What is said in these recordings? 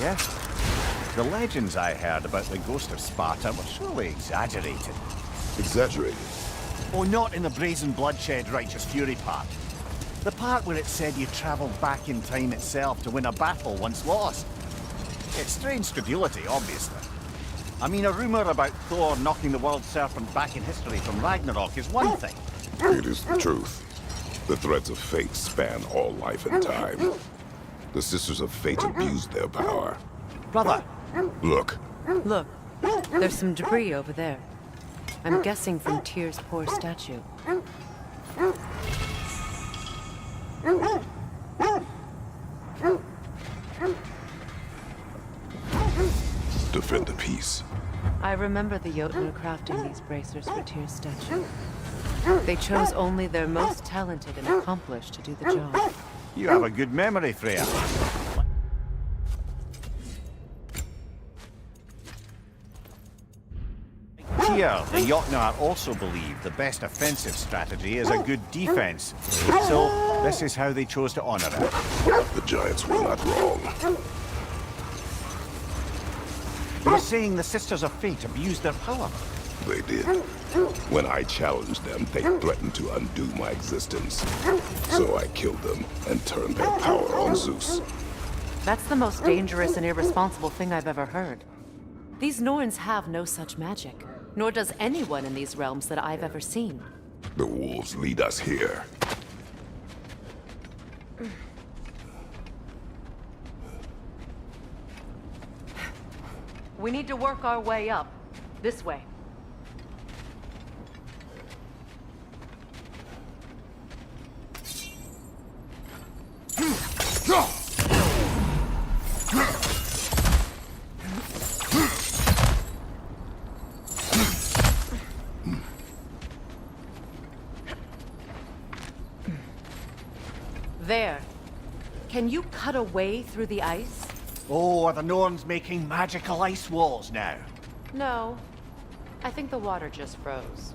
you? The legends I heard about the ghost of Sparta were surely exaggerated. Exaggerated? Oh, not in the brazen bloodshed righteous fury part. The part where it said you travelled back in time itself to win a battle once lost. It's strange credulity, obviously. I mean, a rumour about Thor knocking the world serpent back in history from Ragnarok is one thing. It is the truth. The threads of fate span all life and time. The Sisters of Fate abused their power. Brother! Look. Look, there's some debris over there. I'm guessing from Tyr's poor statue. Defend the peace. I remember the Jotnar crafting these bracers for Tyr's statue. They chose only their most talented and accomplished to do the job. You have a good memory, Freya. Here, the Jotnar also believe the best offensive strategy is a good defense. So, this is how they chose to honor it. The Giants were not wrong. You're saying the Sisters of Fate abused their power? They did. When I challenged them, they threatened to undo my existence. So I killed them and turned their power on Zeus. That's the most dangerous and irresponsible thing I've ever heard. These Norns have no such magic, nor does anyone in these realms that I've ever seen. The wolves lead us here. We need to work our way up. This way. There. Can you cut a way through the ice? Oh, are the Norns making magical ice walls now? No. I think the water just froze.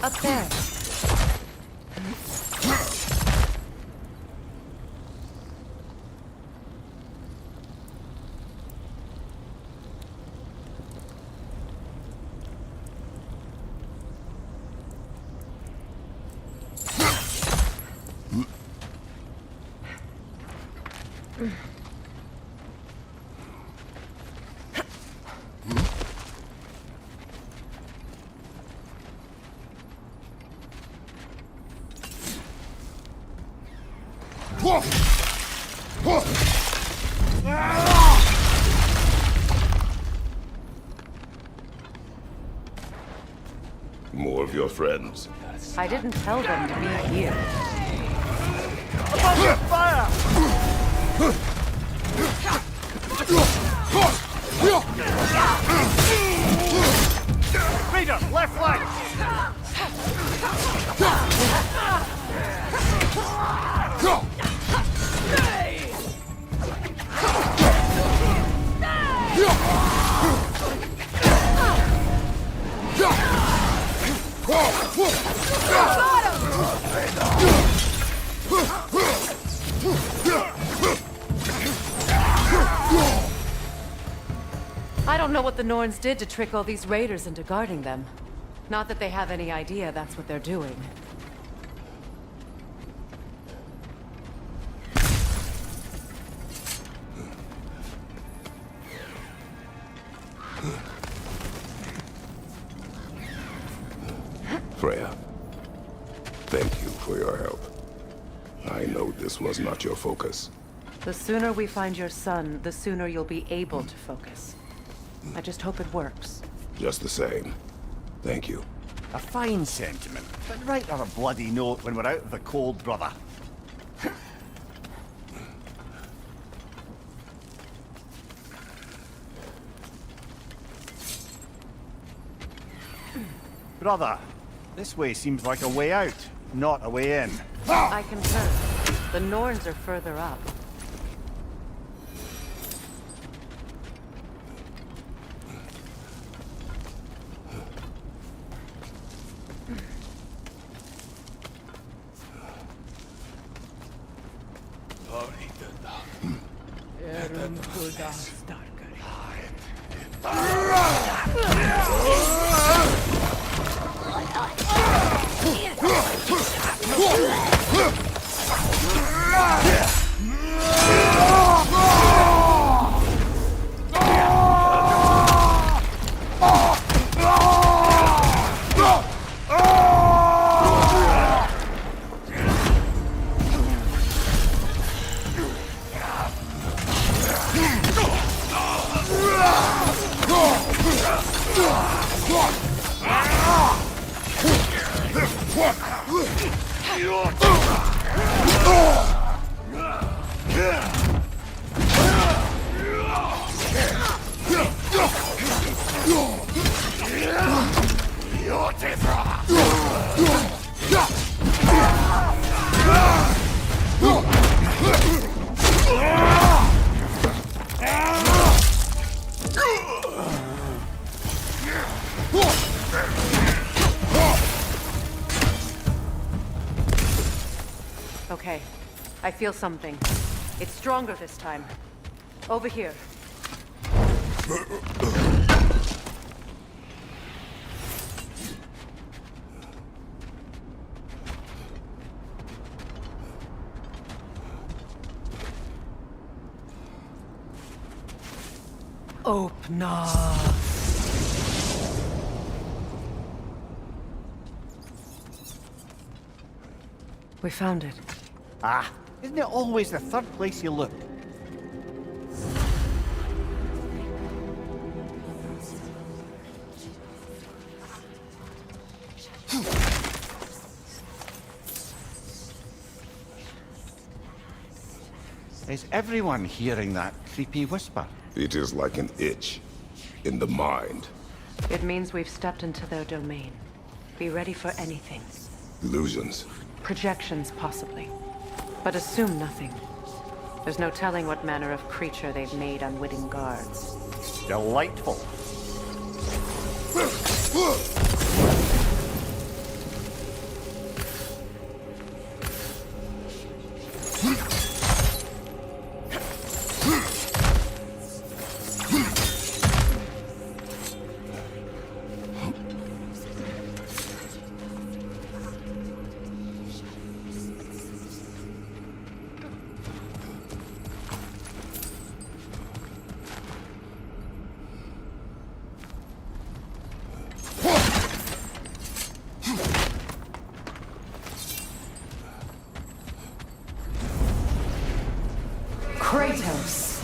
Up there. More of your friends. I didn't tell them to be here. Fire! Raider, left flank! I don't know what the Norns did to trick all these raiders into guarding them. Not that they have any idea that's what they're doing. Freya. Thank you for your help. I know this was not your focus. The sooner we find your son, the sooner you'll be able to focus. I just hope it works. Just the same. Thank you. A fine sentiment, but write her a bloody note when we're out of the cold, brother. Brother, this way seems like a way out, not a way in. I concur. The Norns are further up. Okay, I feel something. It's stronger this time. Over here. Open up. We found it. Ah, isn't it always the third place you look? Is everyone hearing that creepy whisper? It is like an itch in the mind. It means we've stepped into their domain. Be ready for anything. Illusions. Projections, possibly. But assume nothing. There's no telling what manner of creature they've made unwitting guards. Delightful. Kratos,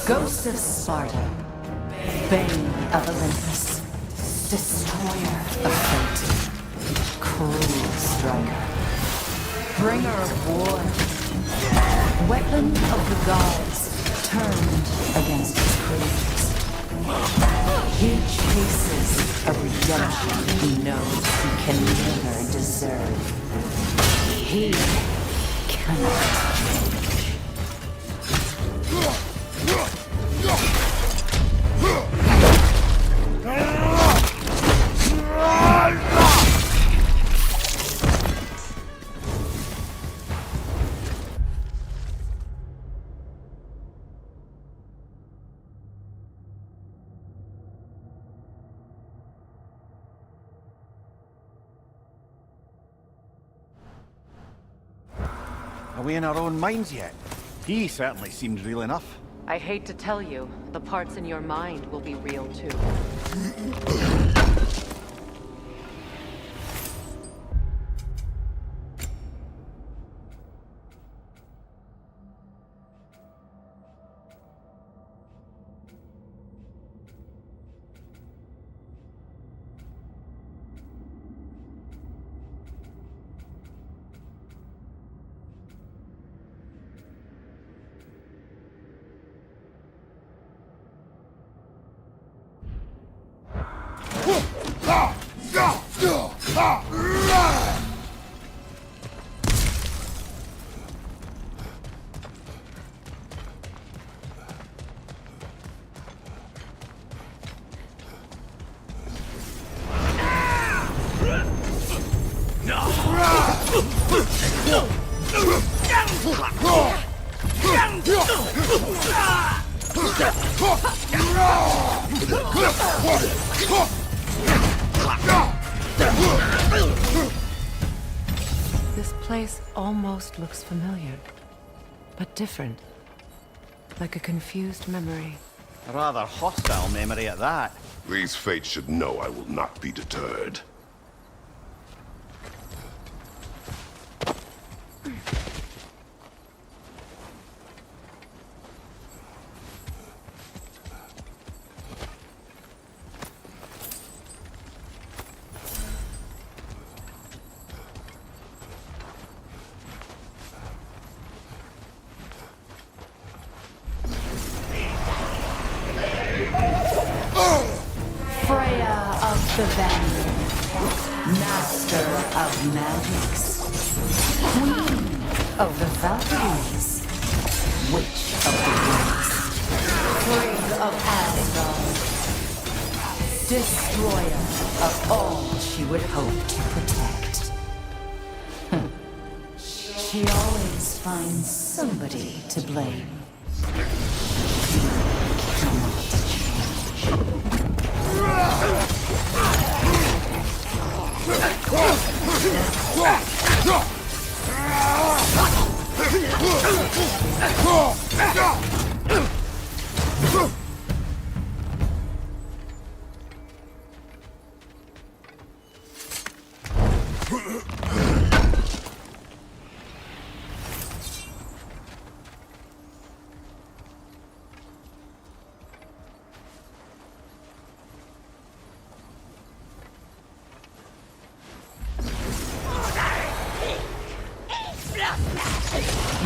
Ghost of Sparta, Bane of Olympus, Destroyer of Fate, Cruel Striker, Bringer of War, Weapon of the Gods, turned against his creators. He chases a redemption he knows he can never deserve. He cannot change. Are we in our own minds yet? He certainly seemed real enough. I hate to tell you, the parts in your mind will be real too. This place almost looks familiar, but different. Like a confused memory. A rather hostile memory at that. These fates should know I will not be deterred. Freya of the Vanguard, Master of Magics, Queen of the Valkyries, Witch of the Woods, Frigg of Asgard, Destroyer of all she would hope to protect. She always finds somebody to blame.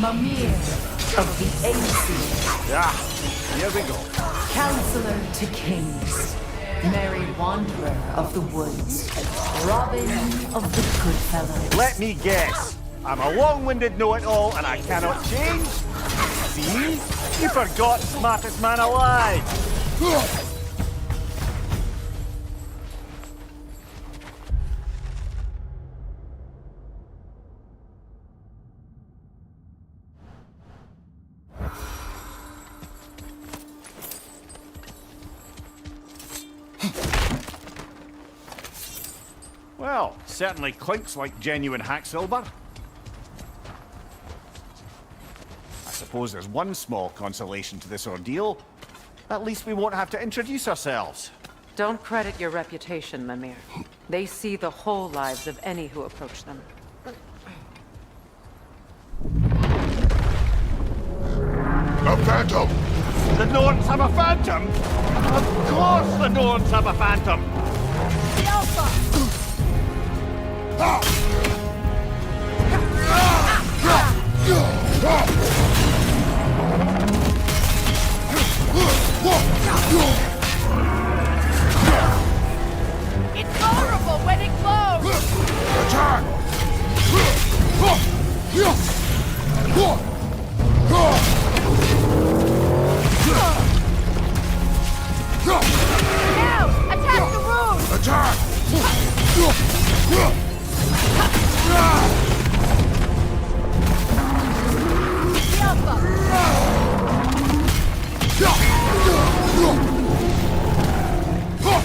Mimir of the Aesir, Yeah, here we go. Counselor to Kings, Merry Wanderer of the Woods, Robin of the Goodfellows. Let me guess. I'm a long-winded know-it-all and I cannot change? See? You forgot smartest man alive. Well, certainly clinks like genuine hack silver. I suppose there's one small consolation to this ordeal. At least we won't have to introduce ourselves. Don't credit your reputation, Mimir. They see the whole lives of any who approach them. A phantom! The Norns have a phantom? Of course the Norns have a phantom! The Alpha! It's horrible when it glows! Attack! Now! Attack the rune! Attack! The Alpha!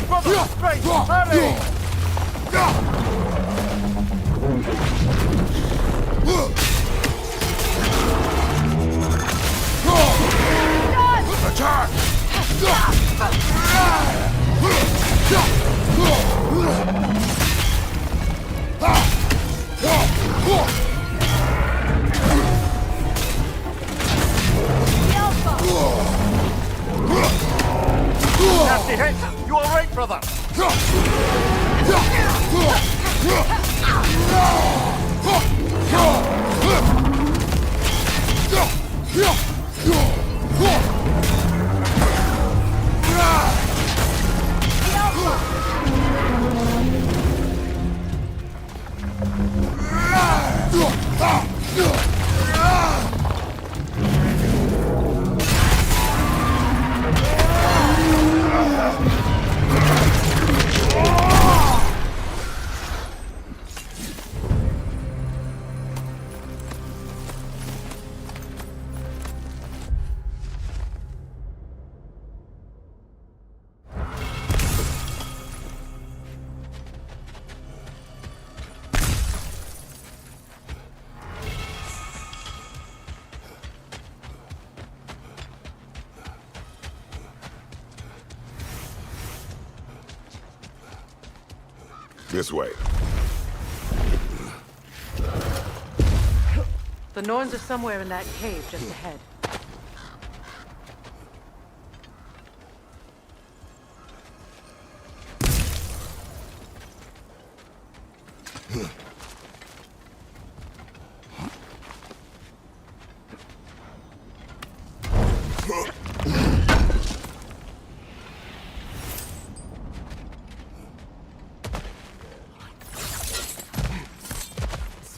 Brother, straight! Hurry! Attack! The Alpha! Nasty hit! You alright, brother? The Alpha! This way. The Norns are somewhere in that cave just ahead.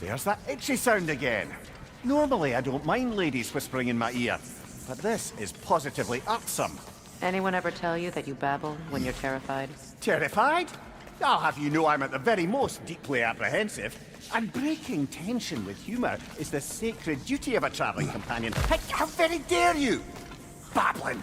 There's that itchy sound again. Normally I don't mind ladies whispering in my ear, but this is positively irksome. Anyone ever tell you that you babble when you're terrified? Terrified? I'll have you know I'm at the very most deeply apprehensive. And breaking tension with humour is the sacred duty of a travelling companion. How very dare you! Babbling!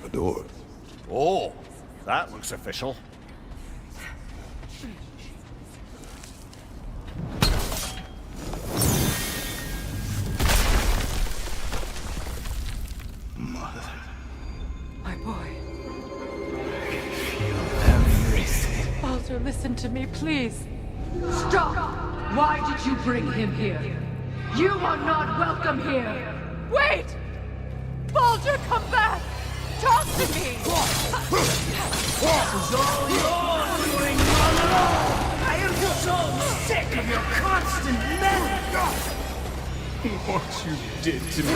A door. Oh, that looks official. My boy. Feel everything. Baldur, listen to me, please. Stop! Why did you bring him here? You are not welcome here! Wait! Baldur, come back! Talk to me! I am so sick of your constant meddling. What you did to me.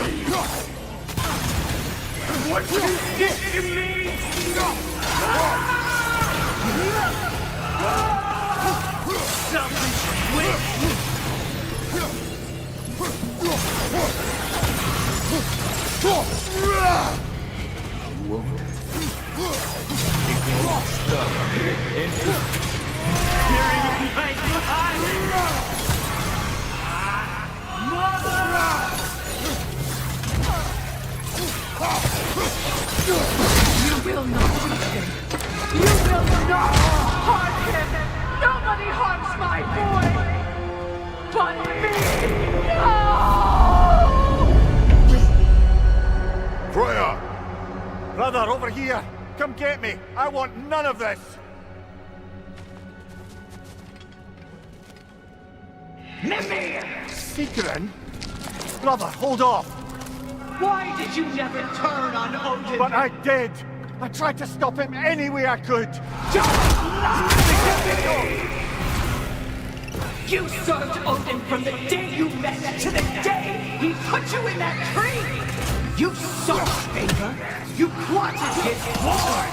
What you did to me! Selfish witch! You won't. You get stuck into hearing my eyes! Mother! You will not shoot him! You will not harm him! Nobody harms my boy! But me! No! Freya! Brother, over here! Come get me! I want none of this! Mimir! Seekerin? Brother, hold off! Why did you never turn on Odin? But I did! I tried to stop him any way I could! Just lie to me! You served Odin from the day you met to the day he put you in that tree! You sought favor! You plotted his war!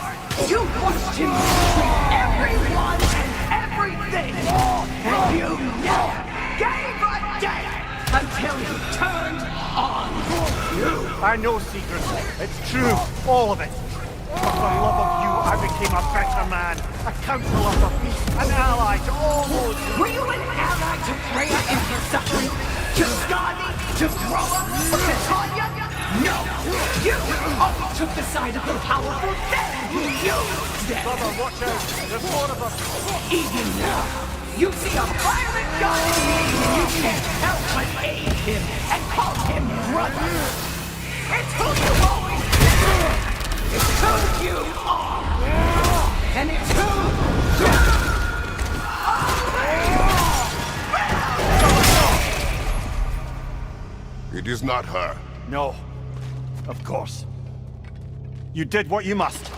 You watched him treat everyone and everything! And you never gave a damn until he turned on you! I know, Secret. It's true. All of it. For the love of you, I became a better man. A counselor for peace. An ally to all those who... Were you an ally to Freya in her suffering? To Skadi? To Groa? Or to Tanya? No! You only took the side of the powerful, then you used them! Brother, watch out. There's more of them. Even now, you see a violent god in me, and you can't help but aid him and call him brother! It's who you always been! It's who you are! And it's who you It is not her. No. Of course. You did what you must.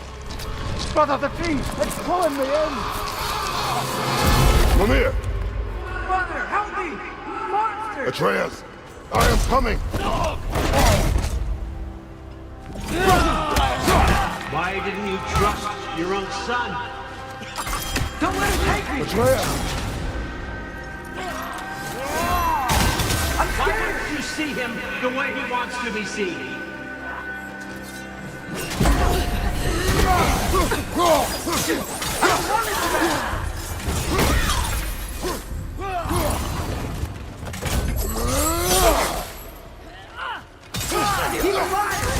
Brother, the tree! It's pulling me in! Mimir! Brother, help me! Monster! Atreus! I am coming! Why didn't you trust your own son? Don't let him take me! Atreus! Why don't you see him the way he wants to be seen? He's a liar!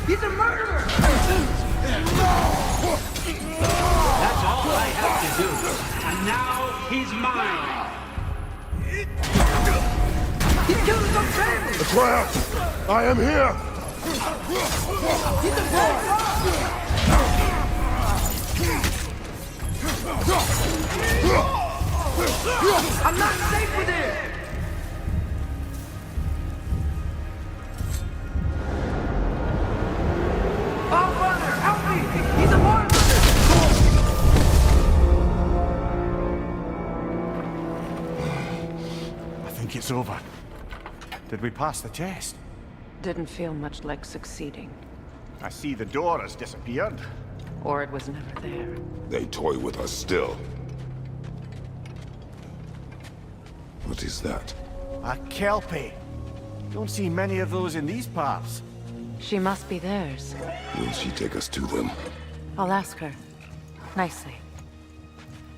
He's a murderer! That's all I have to do. And now he's mine. He killed his own family! The trap! I am here! He's a I'm not safe with him! Oh, brother, help me! He's a monster! I think it's over. Did we pass the test? Didn't feel much like succeeding. I see the door has disappeared. Or it was never there. They toy with us still. What is that? A Kelpie. Don't see many of those in these parts. She must be theirs. Will she take us to them? I'll ask her. Nicely.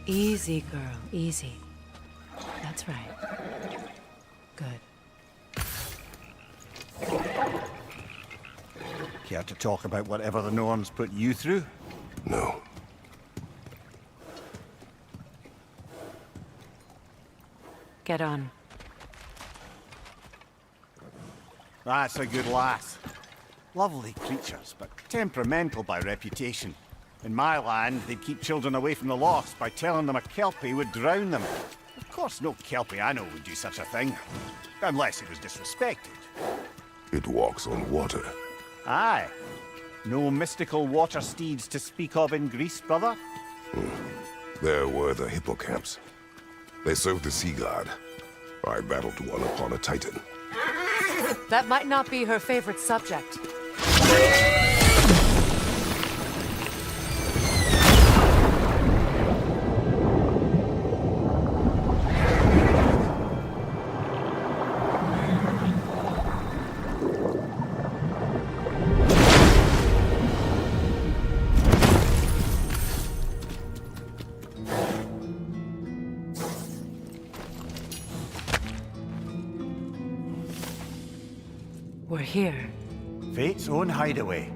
Easy, girl. Easy. That's right. Good. Care to talk about whatever the Norns put you through? No. Get on. That's a good lass. Lovely creatures, but temperamental by reputation. In my land, they'd keep children away from the lost by telling them a Kelpie would drown them. Of course, no Kelpie I know would do such a thing. Unless it was disrespected. It walks on water. Aye. No mystical water steeds to speak of in Greece, brother? There were the hippocamps. They served the sea god. I battled one upon a titan. That might not be her favorite subject. We're here. Fate's own hideaway.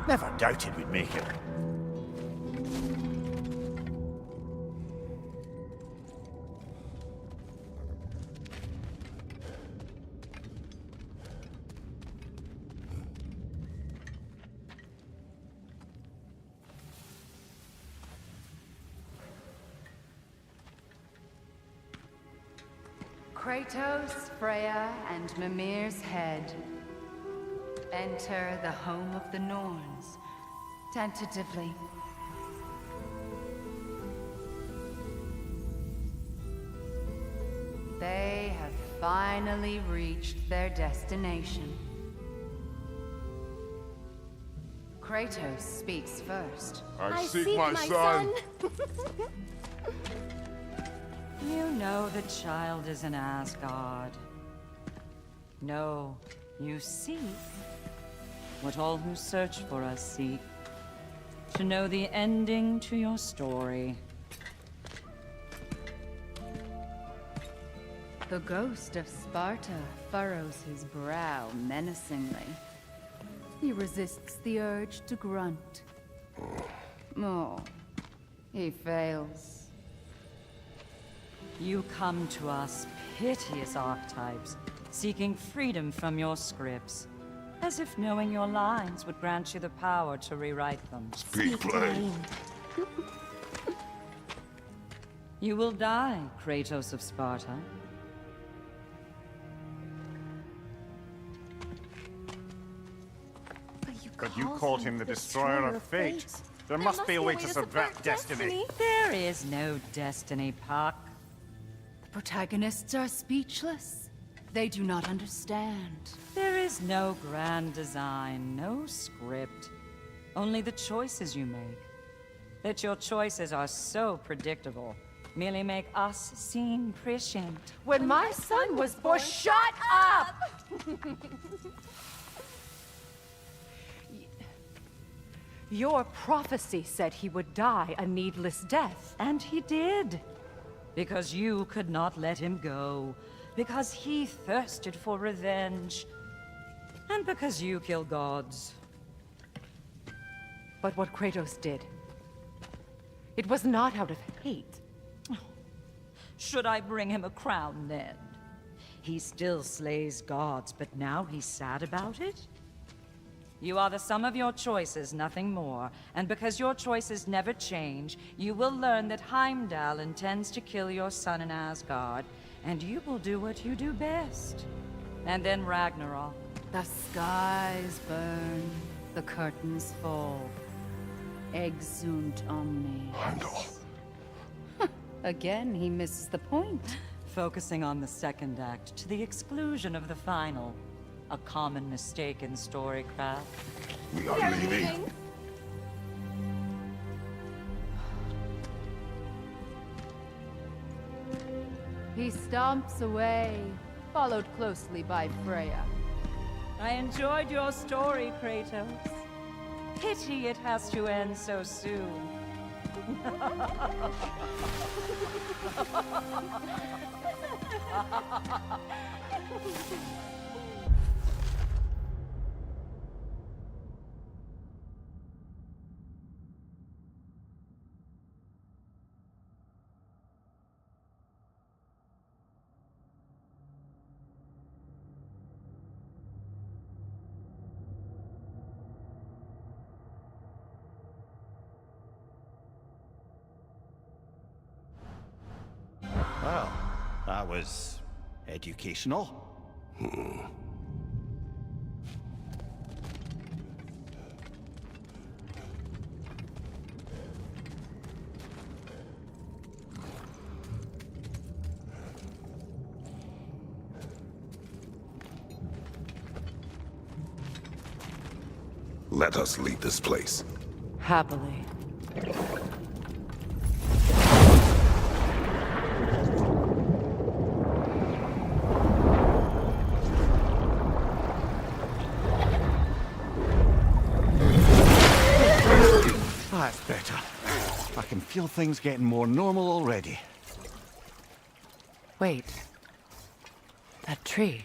Never doubted we'd make it. Kratos, Freya, and Mimir's head. Enter the home of the Norns, tentatively. They have finally reached their destination. Kratos speaks first. I seek my son. You know the child is in Asgard. No, you seek what all who search for us seek. To know the ending to your story. The ghost of Sparta furrows his brow menacingly. He resists the urge to grunt. Oh, he fails. You come to us, piteous archetypes, seeking freedom from your scripts. As if knowing your lines would grant you the power to rewrite them. Speak plain. You will die, Kratos of Sparta. But you called him the destroyer of fate. There must be a way to subvert destiny. There is no destiny, Puck. The protagonists are speechless. They do not understand. There is no grand design, no script. Only the choices you make. That your choices are so predictable, merely make us seem prescient. When my son was born, shut up! Your prophecy said he would die a needless death. And he did. Because you could not let him go. Because he thirsted for revenge. And because you kill gods. But what Kratos did, It was not out of hate. Should I bring him a crown then? He still slays gods, but now he's sad about it? You are the sum of your choices, nothing more. And because your choices never change, you will learn that Heimdall intends to kill your son in Asgard, and you will do what you do best. And then Ragnarok. The skies burn, the curtains fall. Exunt omnes. Heimdall. Again, he misses the point. Focusing on the second act to the exclusion of the final. A common mistake in storycraft. We are leaving. He stomps away, followed closely by Freya. I enjoyed your story, Kratos. Pity it has to end so soon. Well, that was educational. Let us leave this place. Happily. That's better. I can feel things getting more normal already. Wait. That tree.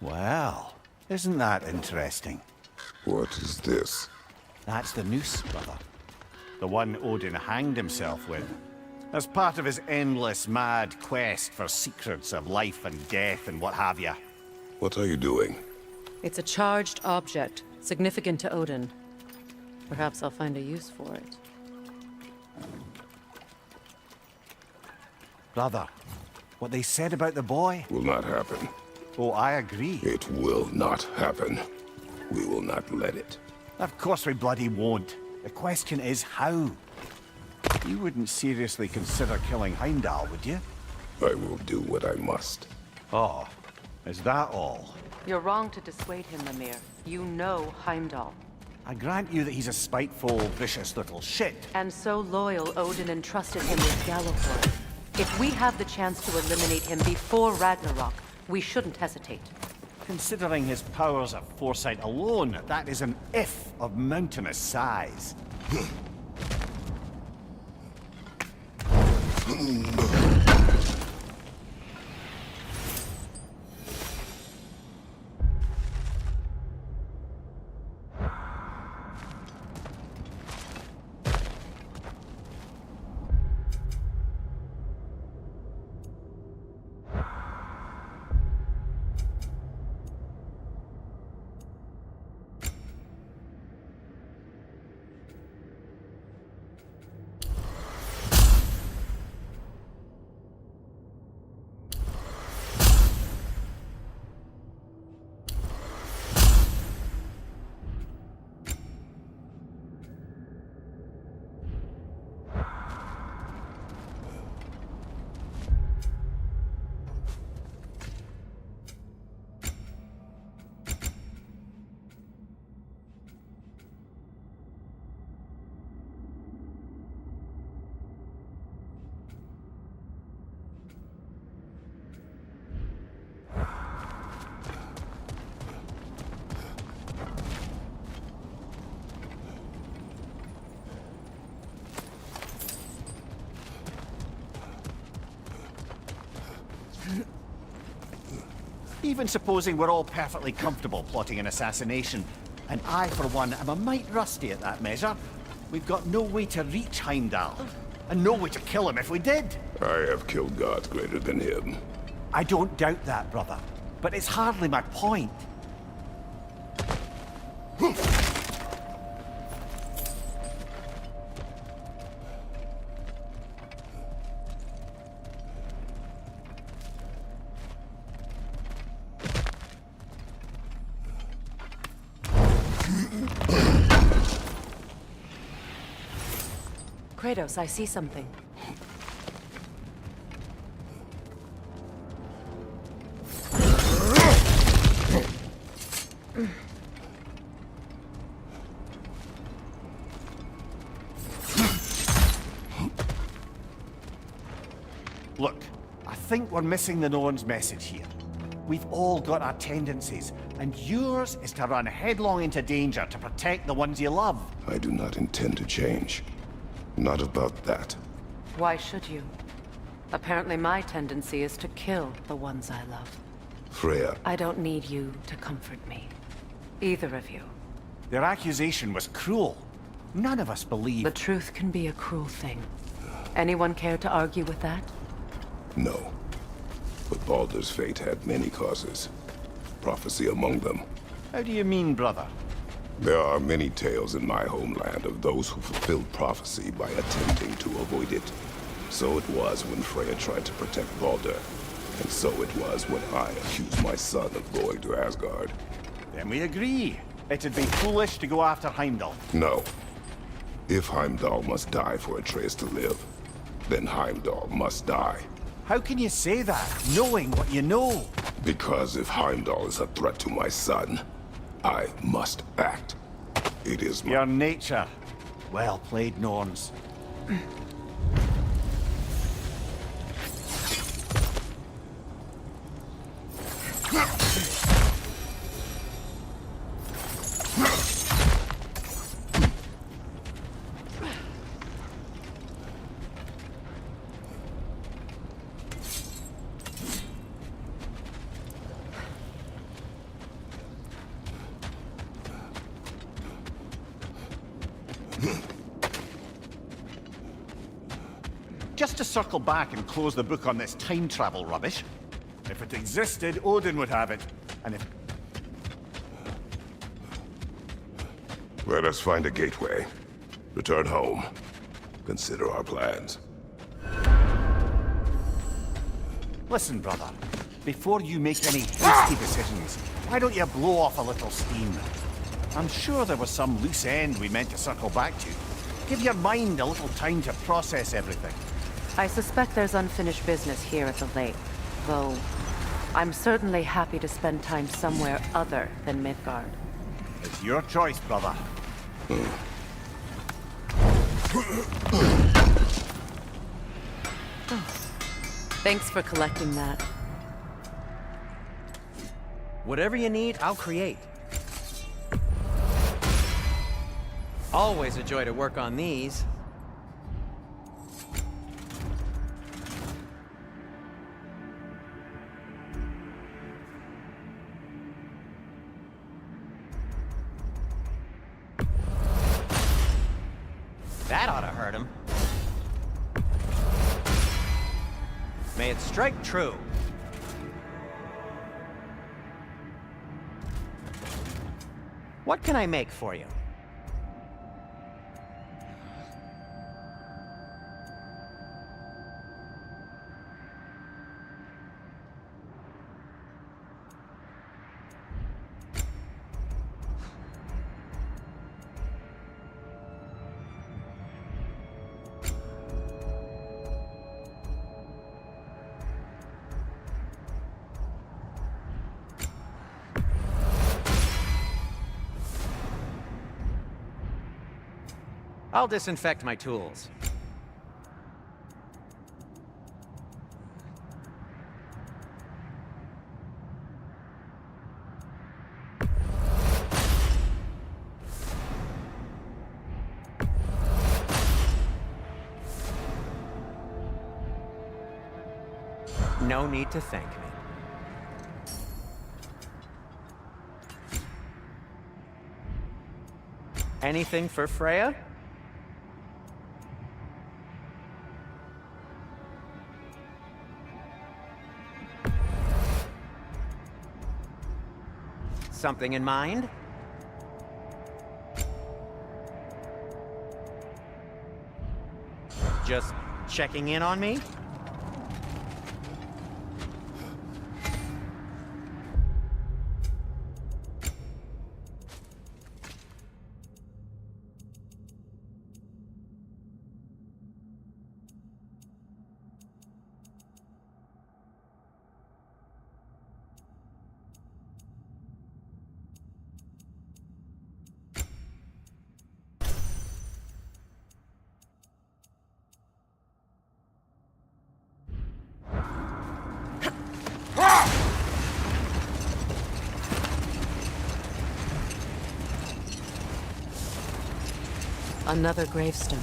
Well, isn't that interesting? What is this? That's the noose, brother. The one Odin hanged himself with. As part of his endless, mad quest for secrets of life and death and what have you. What are you doing? It's a charged object, significant to Odin. Perhaps I'll find a use for it. Brother, what they said about the boy? Will not happen. Oh, I agree. It will not happen. We will not let it. Of course we bloody won't. The question is how? You wouldn't seriously consider killing Heimdall, would you? I will do what I must. Oh, is that all? You're wrong to dissuade him, Mimir. You know Heimdall. I grant you that he's a spiteful, vicious little shit. And so loyal, Odin entrusted him with Gjallarhorn. If we have the chance to eliminate him before Ragnarok, we shouldn't hesitate. Considering his powers of foresight alone, that is an if of mountainous size. Even supposing we're all perfectly comfortable plotting an assassination, and I, for one, am a mite rusty at that measure, we've got no way to reach Heimdall. and know way to kill him if we did. I have killed gods greater than him. I don't doubt that, brother. But it's hardly my point. Kratos, I see something. Look, I think we're missing the Norn's message here. We've all got our tendencies, and yours is to run headlong into danger to protect the ones you love. I do not intend to change. Not about that. Why should you? Apparently my tendency is to kill the ones I love. Freya, I don't need you to comfort me. Either of you. Their accusation was cruel. None of us believe... The truth can be a cruel thing. Anyone care to argue with that? no. But Baldur's fate had many causes. Prophecy among them. How do you mean, brother? There are many tales in my homeland of those who fulfilled prophecy by attempting to avoid it. So it was when Freya tried to protect Baldur. And so it was when I accused my son of going to Asgard. Then we agree. It'd be foolish to go after Heimdall. No. If Heimdall must die for Atreus to live, then Heimdall must die. How can you say that, knowing what you know? Because if Heimdall is a threat to my son, I must act. It is my... Your nature. Well played, Norns. Just to circle back and close the book on this time travel rubbish. If it existed, Odin would have it. And if... Let us find a gateway. Return home. Consider our plans. Listen, brother. Before you make any hasty decisions, why don't you blow off a little steam? I'm sure there was some loose end we meant to circle back to. Give your mind a little time to process everything. I suspect there's unfinished business here at the lake, though I'm certainly happy to spend time somewhere other than Midgard. It's your choice, brother. Thanks for collecting that. Whatever you need, I'll create. Always a joy to work on these. That ought to hurt him. May it strike true. What can I make for you? I'll disinfect my tools. No need to thank me. Anything for Freya? something in mind. Just checking in on me? Another gravestone.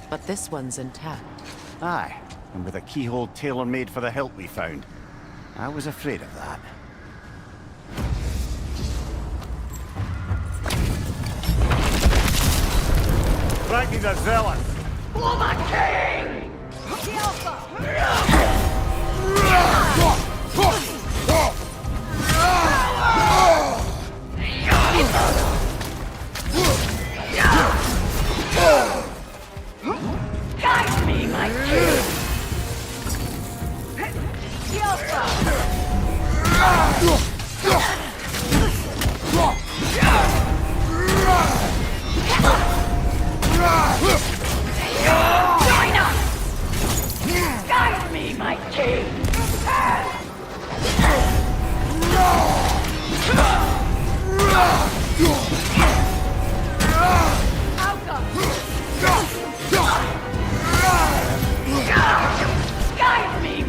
But this one's intact. Aye, and with a keyhole tailor-made for the hilt we found. I was afraid of that. Frankie the Zealot! For the king! Guide me, my king! Join us! Guide me, my king! Guide me, my king!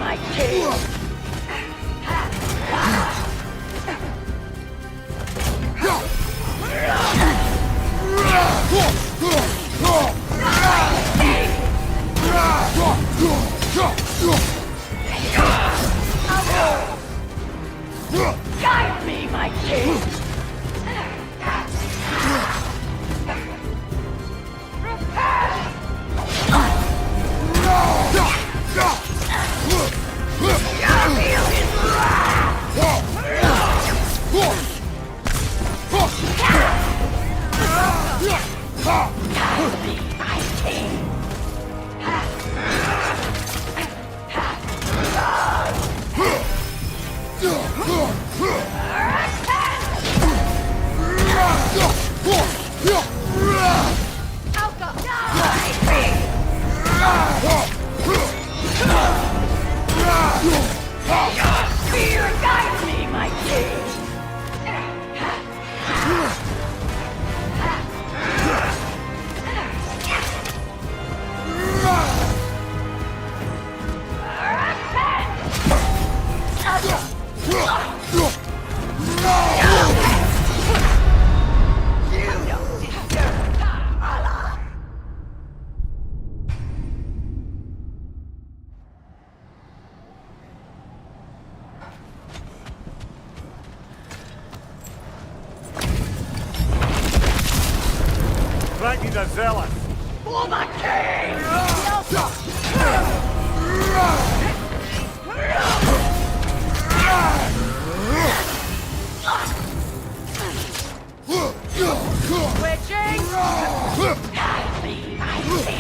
Guide me, my king! Feel his wrath! Guide me, my king! Fear guide me, my king! Frankie the Zealot! For the king! Switching! Guide me, my king!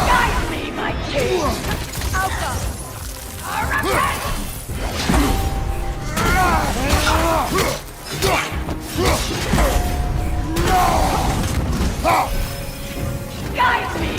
Guide me, my king! Guide me,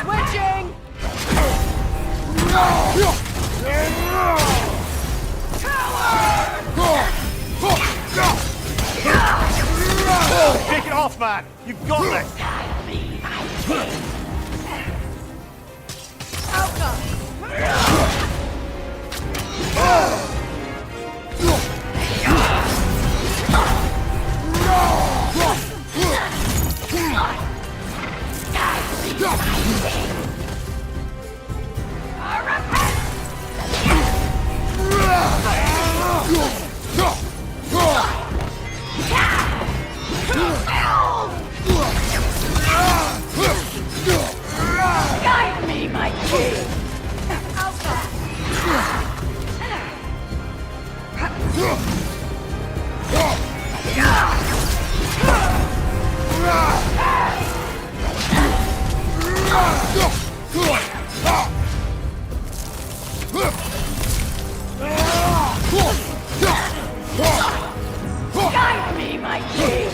Switching! Take it off, man! You've got this! Guide me, my king! Guide me, my king!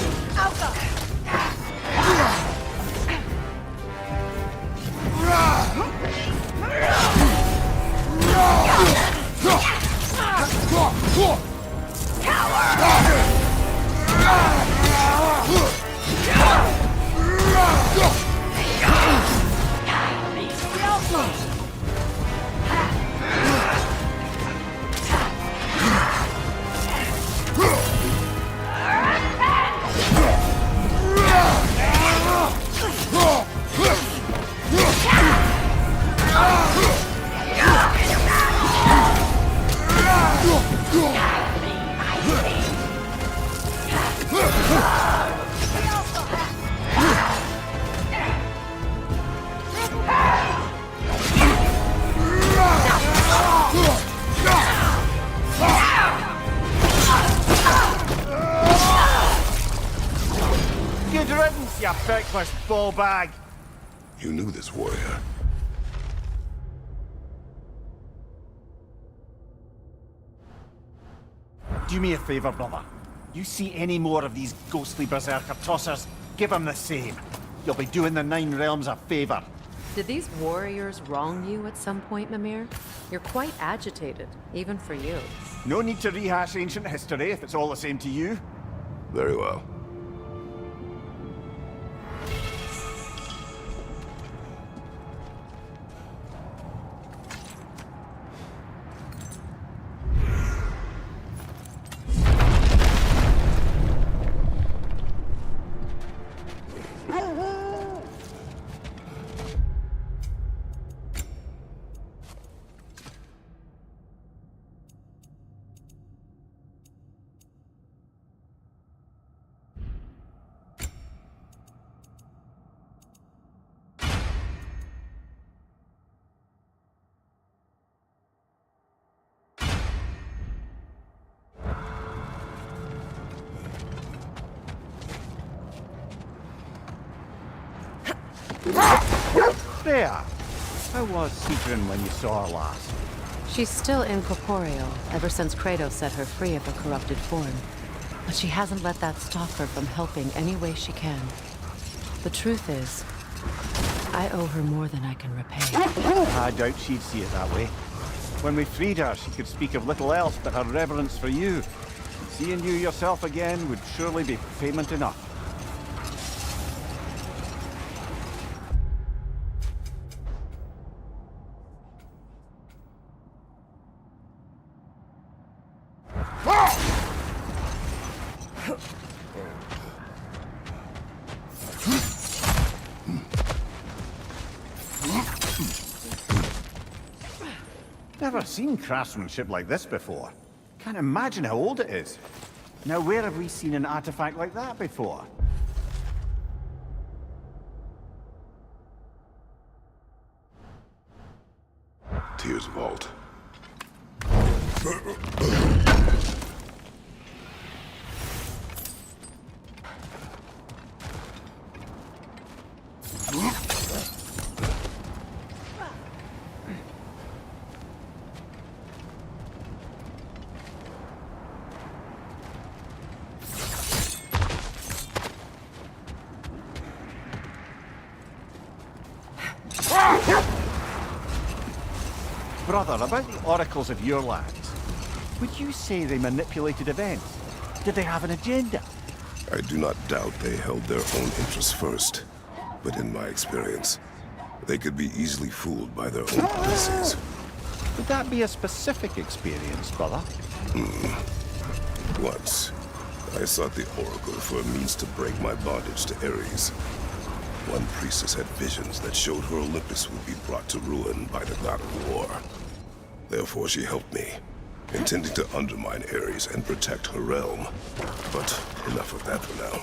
Good riddance, you feckless ball bag! You knew this warrior. Do me a favor, brother. You see any more of these ghostly berserker tossers, give them the same. You'll be doing the Nine Realms a favor. Did these warriors wrong you at some point, Mimir? You're quite agitated, even for you. No need to rehash ancient history if it's all the same to you. Very well. There! How was Sigrun when you saw her last? She's still incorporeal, ever since Kratos set her free of her corrupted form. But she hasn't let that stop her from helping any way she can. The truth is, I owe her more than I can repay. I doubt she'd see it that way. When we freed her, she could speak of little else but her reverence for you. Seeing you yourself again would surely be payment enough. Never seen craftsmanship like this before. Can't imagine how old it is. Now, where have we seen an artifact like that before? Tyr's vault. Brother, about the oracles of your lands, would you say they manipulated events? Did they have an agenda? I do not doubt they held their own interests first. But in my experience, they could be easily fooled by their own policies. Would that be a specific experience, brother? Once, I sought the Oracle for a means to break my bondage to Ares. One priestess had visions that showed her Olympus would be brought to ruin by the god of war. Therefore she helped me, intending to undermine Ares and protect her realm. But enough of that for now.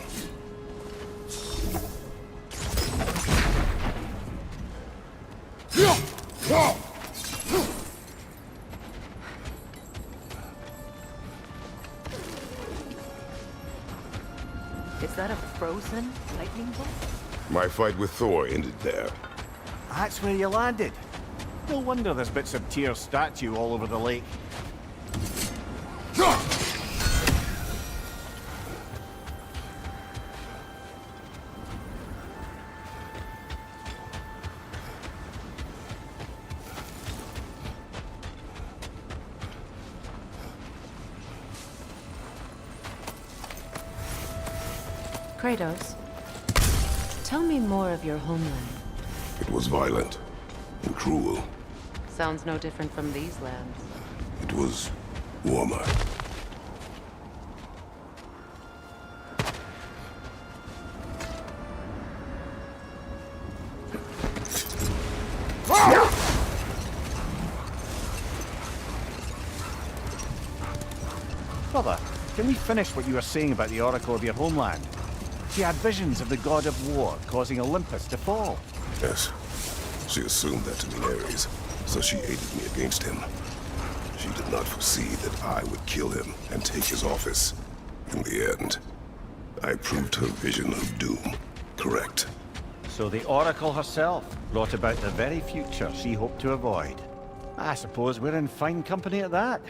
Is that a frozen lightning bolt? My fight with Thor ended there. That's where you landed. No wonder there's bits of Tyr's statue all over the lake. Kratos, tell me more of your homeland. It was violent and cruel. Sounds no different from these lands. It was warmer. Brother, can we finish what you were saying about the oracle of your homeland? She had visions of the god of war causing Olympus to fall. Yes. She assumed that to mean Ares, so she aided me against him. She did not foresee that I would kill him and take his office. In the end, I proved her vision of doom correct. So the oracle herself brought about the very future she hoped to avoid. I suppose we're in fine company at that.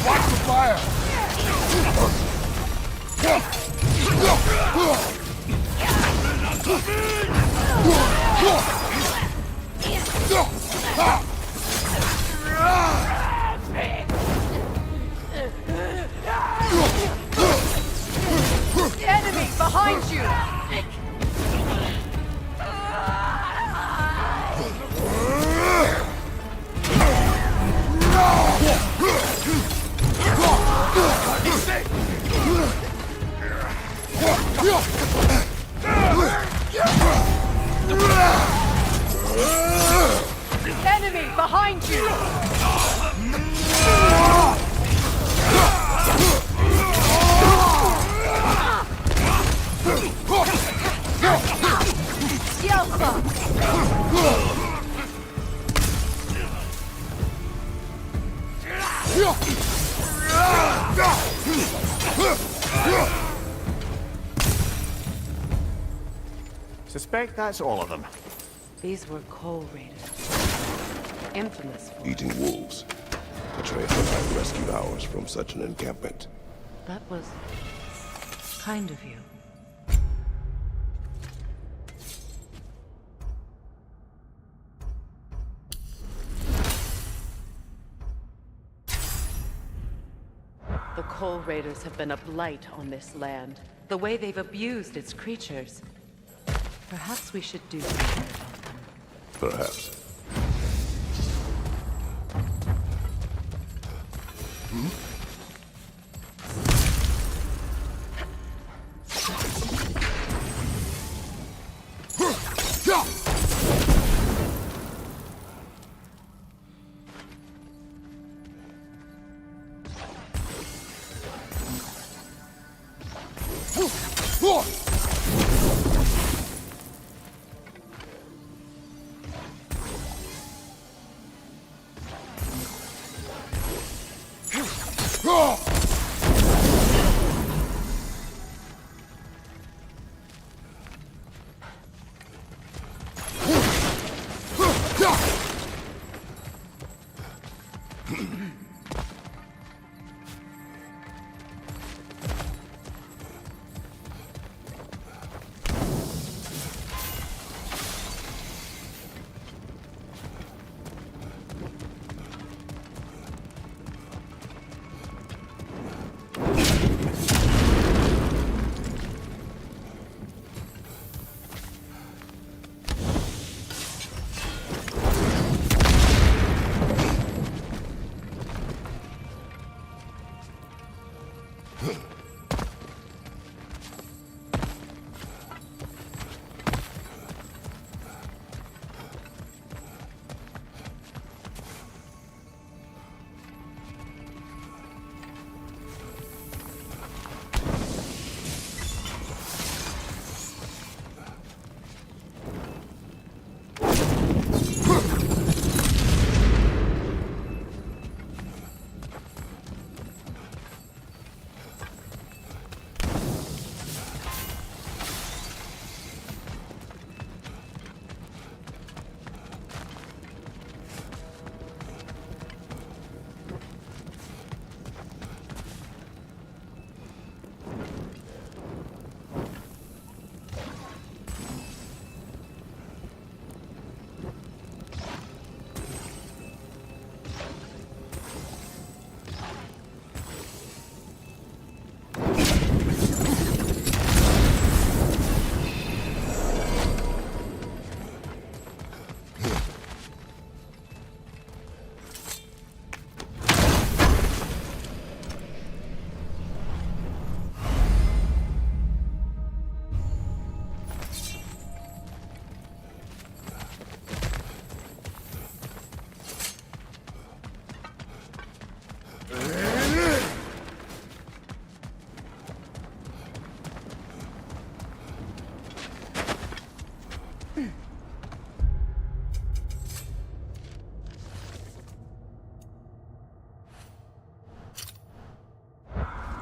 Watch the fire! Enemy behind you! Enemy behind you! Suspect that's all of them. These were coal raiders. Infamous for Eating wolves. Atreus and I rescued ours from such an encampment. That was kind of you. The Coal Raiders have been a blight on this land. The way they've abused its creatures. Perhaps we should do something about them. Perhaps.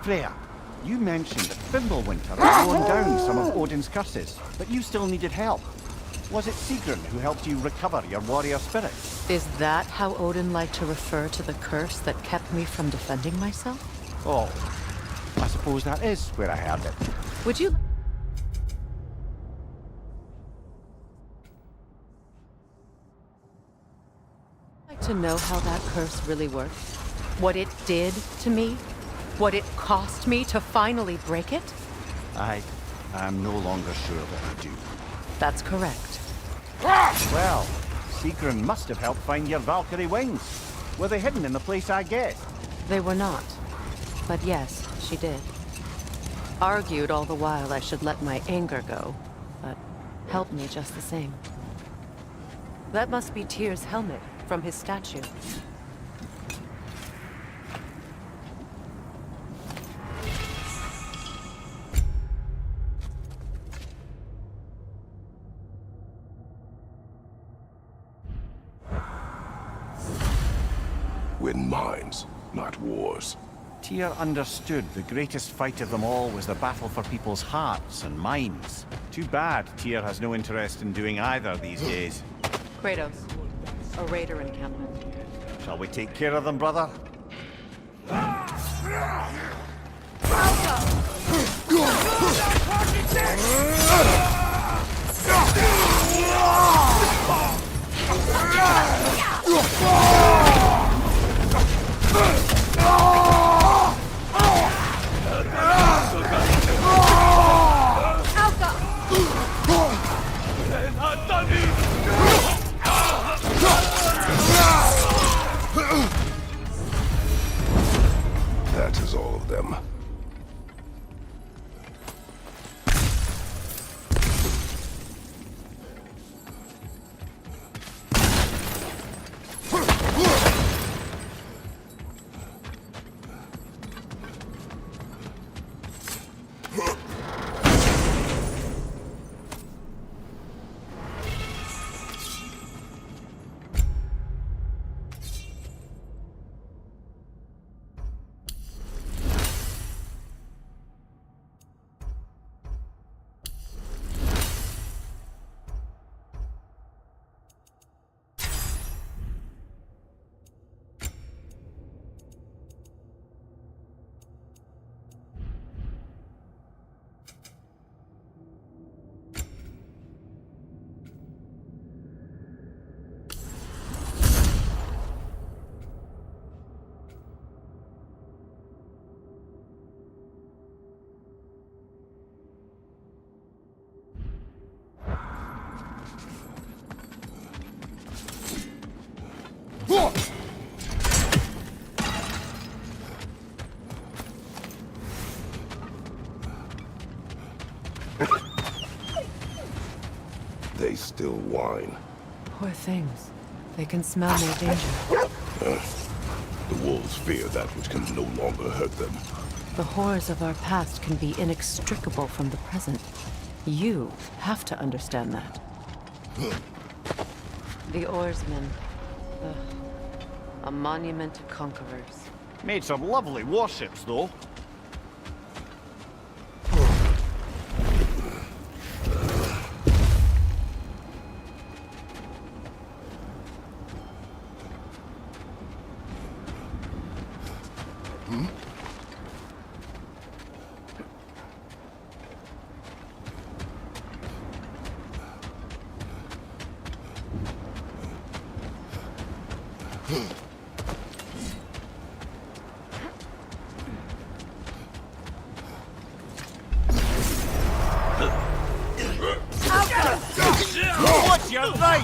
Freya, you mentioned that Fimbulwinter had blown down some of Odin's curses, but you still needed help. Was it Sigrun who helped you recover your warrior spirit? Is that how Odin liked to refer to the curse that kept me from defending myself? Oh, I suppose that is where I heard it. Would you like to know how that curse really worked? What it did to me? What it cost me to finally break it? I'm no longer sure what to do. That's correct. Well, Sigrun must have helped find your Valkyrie wings. Were they hidden in the place I guessed? They were not. But yes, she did. Argued all the while I should let my anger go, but helped me just the same. That must be Tyr's helmet from his statue. Win mines, not wars. Tyr understood the greatest fight of them all was the battle for people's hearts and minds. Too bad Tyr has no interest in doing either these days. Kratos, a raider encampment. Shall we take care of them, brother? That is all of them. They still whine. Poor things. They can smell no danger. The wolves fear that which can no longer hurt them. The horrors of our past can be inextricable from the present. You have to understand that. The oarsmen. A monument to conquerors. Made some lovely warships, though. What's your right?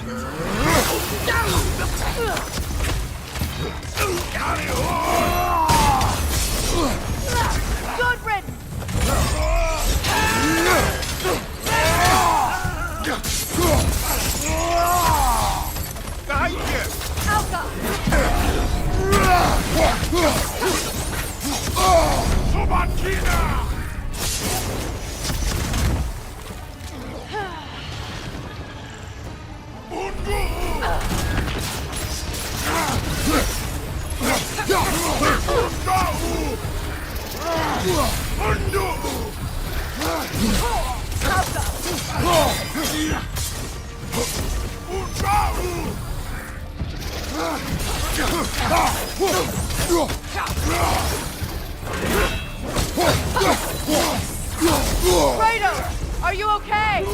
Good riddance! Behind you! Alka! Kratos, are you okay?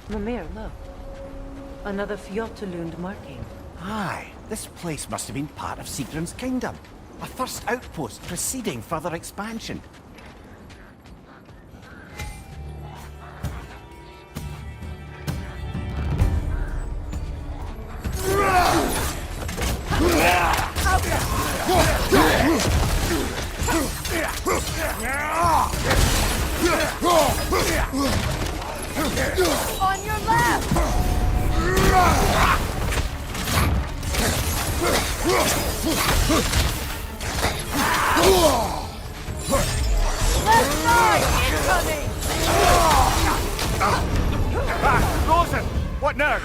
Mimir, look. Another Fjotalund marking. Aye, this place must have been part of Sigrun's kingdom. A first outpost preceding further expansion. On your left! Left side! Incoming! Rosen! What now?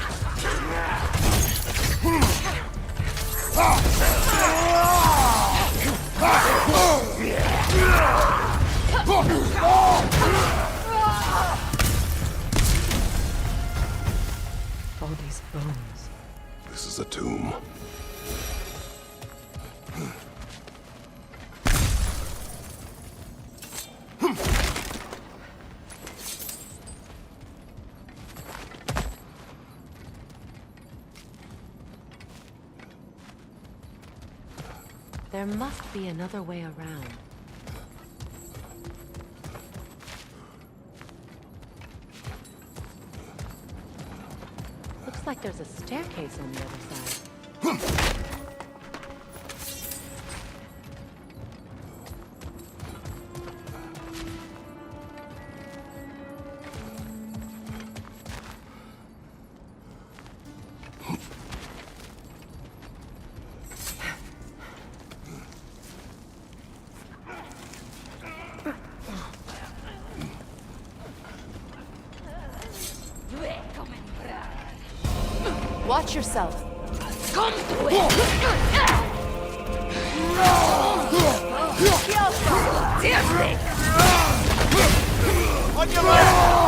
All these bones. This is a tomb. There must be another way around. Looks like there's a staircase on the other side. Watch yourself. Come to it. On your left!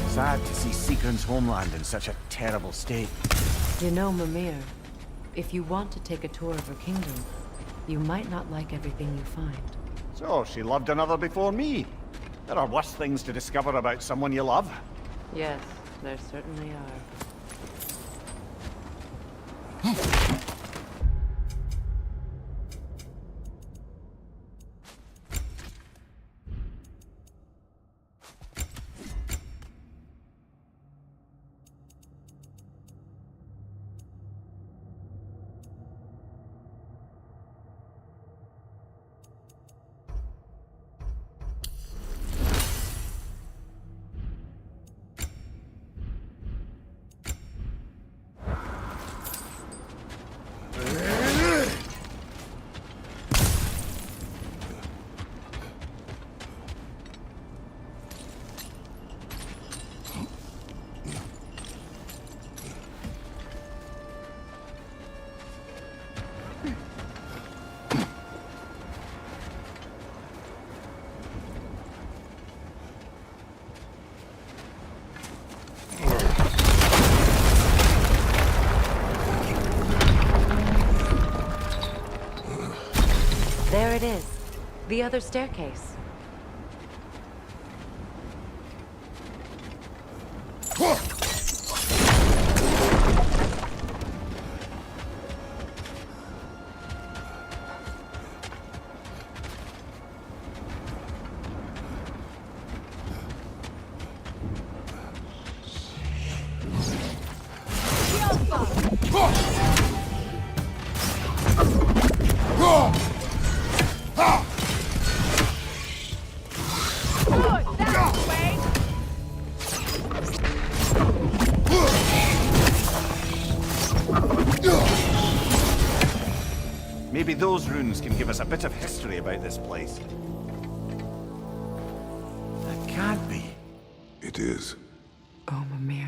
Sad to see Sigrun's homeland in such a terrible state. You know, Mimir, if you want to take a tour of her kingdom, you might not like everything you find. So, she loved another before me. There are worse things to discover about someone you love. Yes, there certainly are. There it is. The other staircase. Maybe those runes can give us a bit of history about this place. That can't be. It is. Oh, Mimir.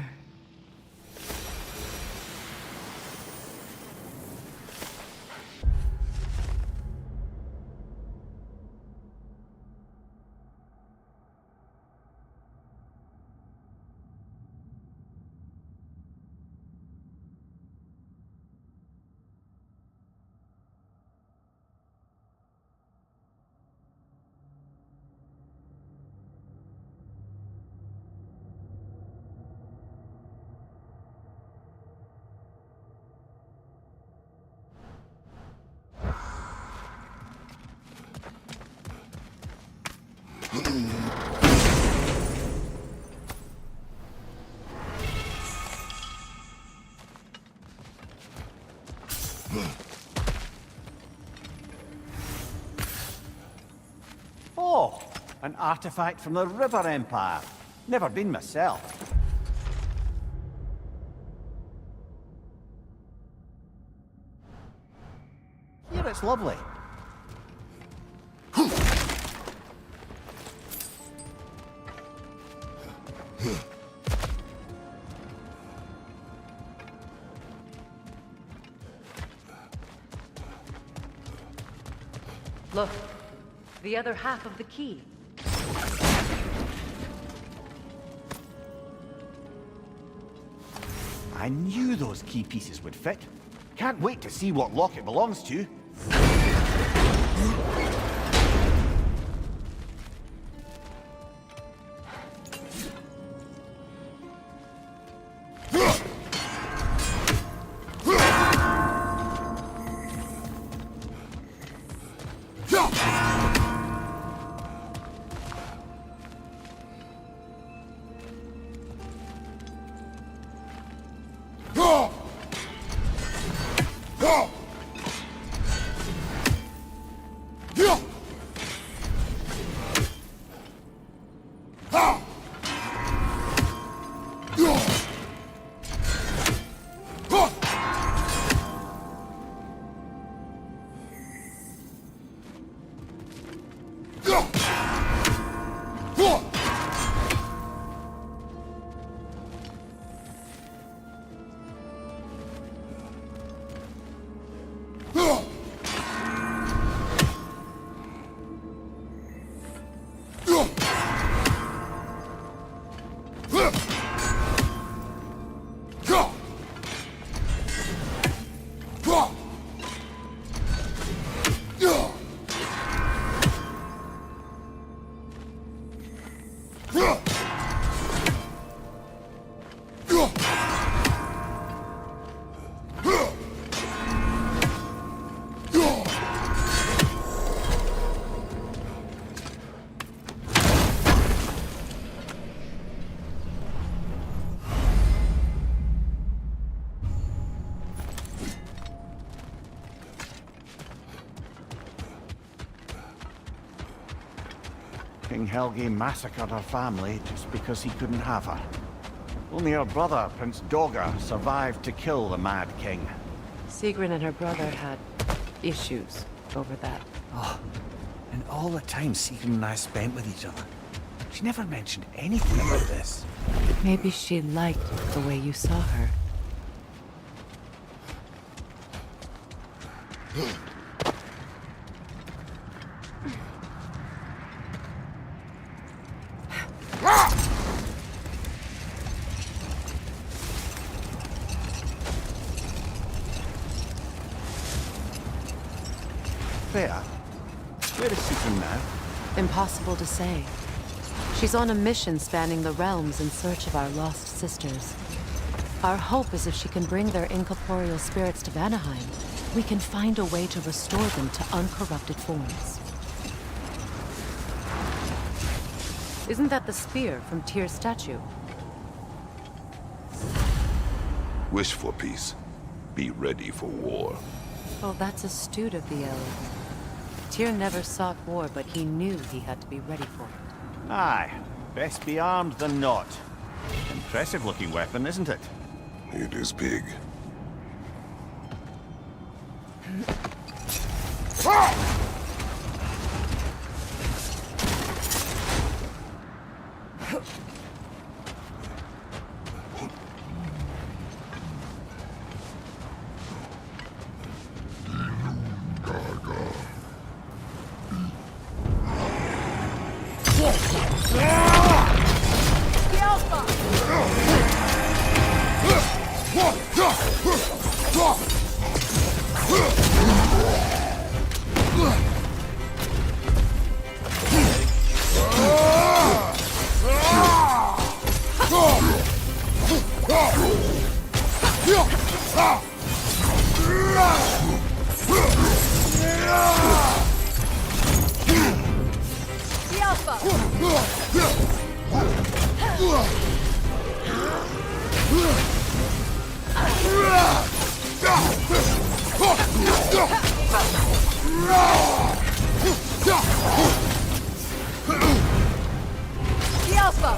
An artifact from the River Empire. Never been myself. Here it's lovely. Look, the other half of the key. I knew those key pieces would fit. Can't wait to see what lock it belongs to. King Helgi massacred her family just because he couldn't have her. Only her brother, Prince Dogger, survived to kill the Mad King. Sigrun and her brother had issues over that. Oh, and all the time Sigrun and I spent with each other. She never mentioned anything about this. Maybe she liked the way you saw her. Freya, where is Sigrun now? Impossible to say. She's on a mission spanning the realms in search of our lost sisters. Our hope is if she can bring their incorporeal spirits to Vanaheim, we can find a way to restore them to uncorrupted forms. Isn't that the spear from Tyr's statue? Wish for peace. Be ready for war. Oh, that's astute of the elves. Tyr never sought war, but he knew he had to be ready for it. Aye, best be armed than not. Impressive looking weapon, isn't it? It is big. Alpha!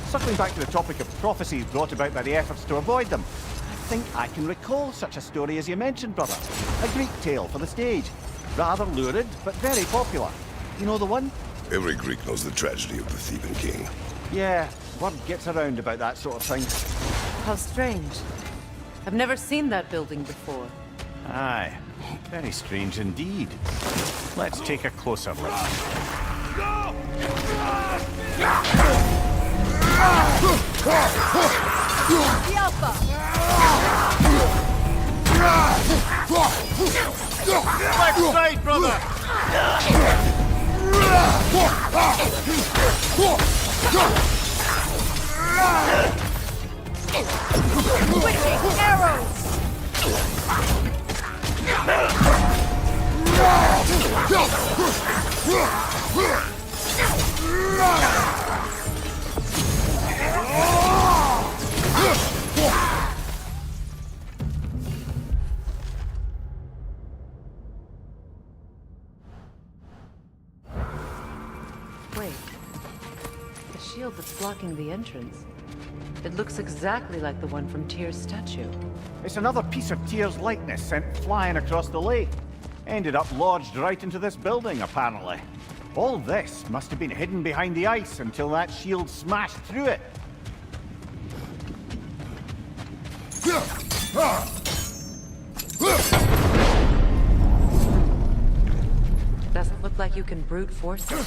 Circling back to the topic of prophecies brought about by the efforts to avoid them, I think I can recall such a story as you mentioned, brother. A Greek tale for the stage. Rather lurid, but very popular. You know the one? Every Greek knows the tragedy of the Theban king. Yeah, word gets around about that sort of thing. How strange. I've never seen that building before. Aye, very strange indeed. Let's take a closer look. The Alpha! Left side, brother! Witching arrows! Wait. The shield that's blocking the entrance. It looks exactly like the one from Tyr's statue. It's another piece of Tyr's likeness sent flying across the lake. Ended up lodged right into this building, apparently. All this must have been hidden behind the ice until that shield smashed through it. Doesn't look like you can brute force it.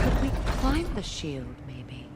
Could we climb the shield, maybe?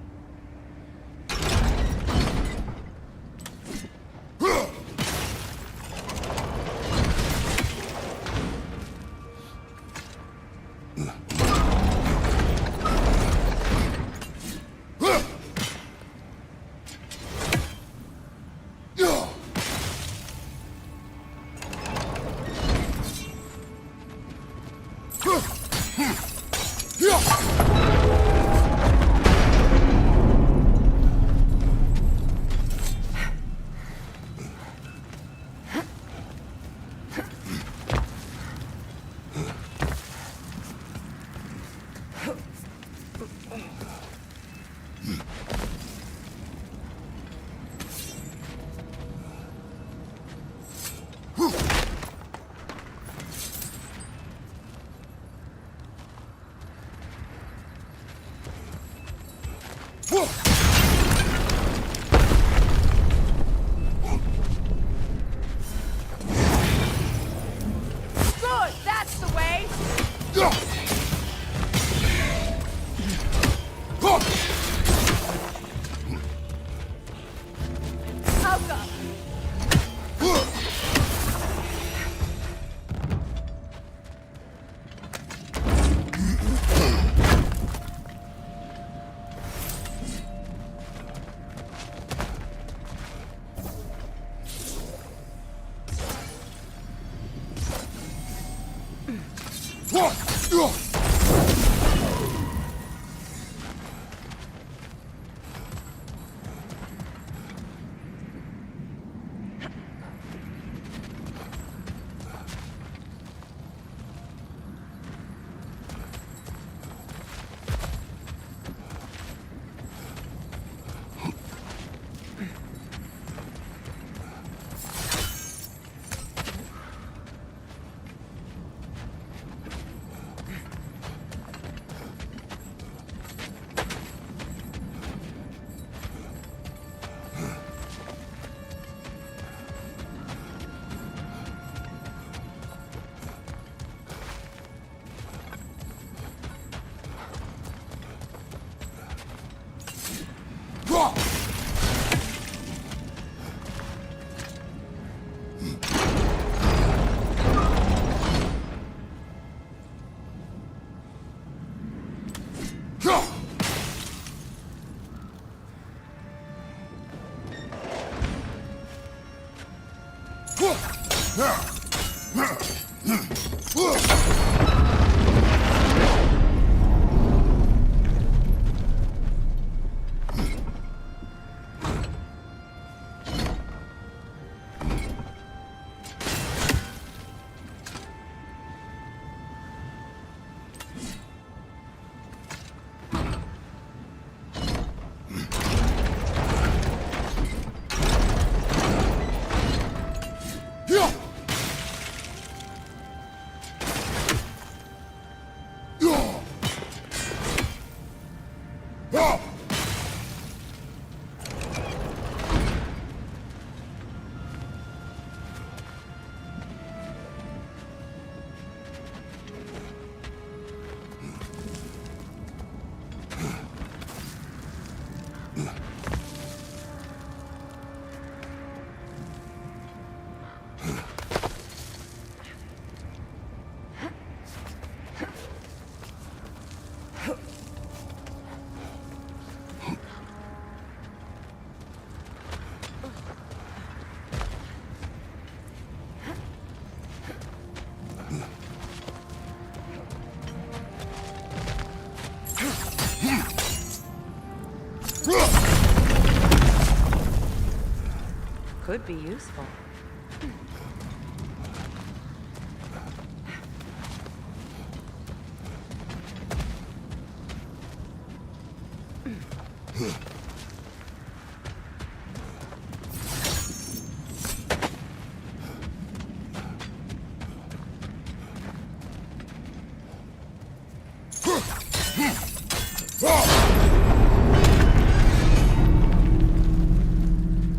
Could be useful.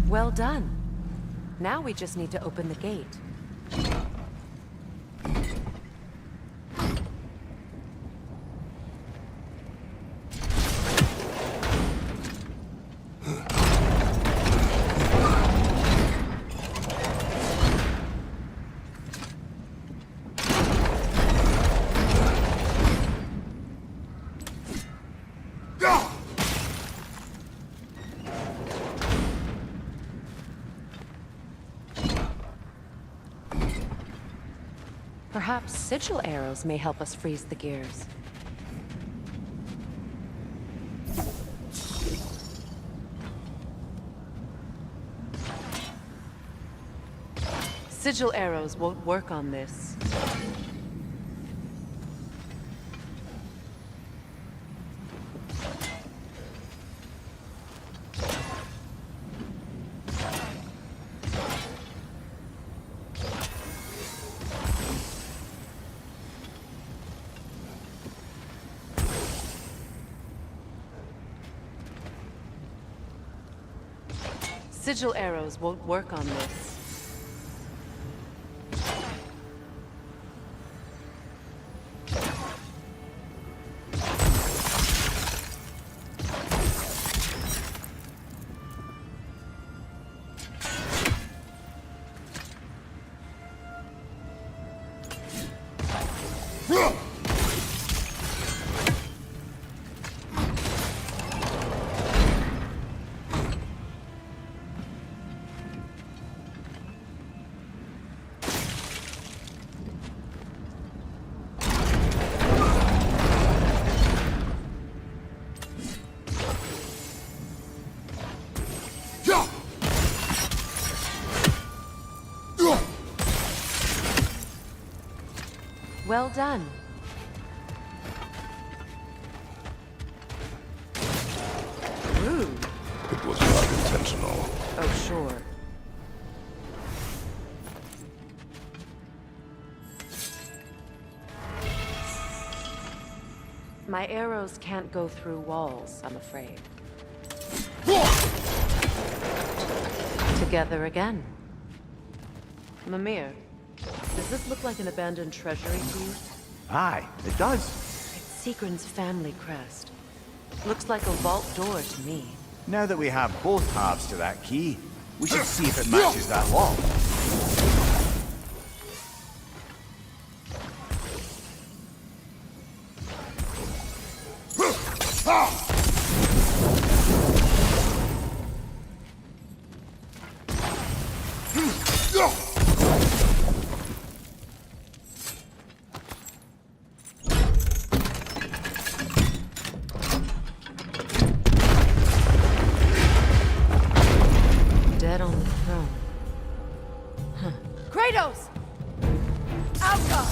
Well done. Now we just need to open the gate. Perhaps sigil arrows may help us freeze the gears. Sigil arrows won't work on this. Sigil arrows won't work on this. Well done. Rude. It was not intentional. Oh, sure. My arrows can't go through walls, I'm afraid. Together again. Mimir, does this look like an abandoned treasury to you? Aye, it does. It's Sigrun's family crest. Looks like a vault door to me. Now that we have both halves to that key, we should see if it matches that lock. Dead on the throne. Kratos! Alka!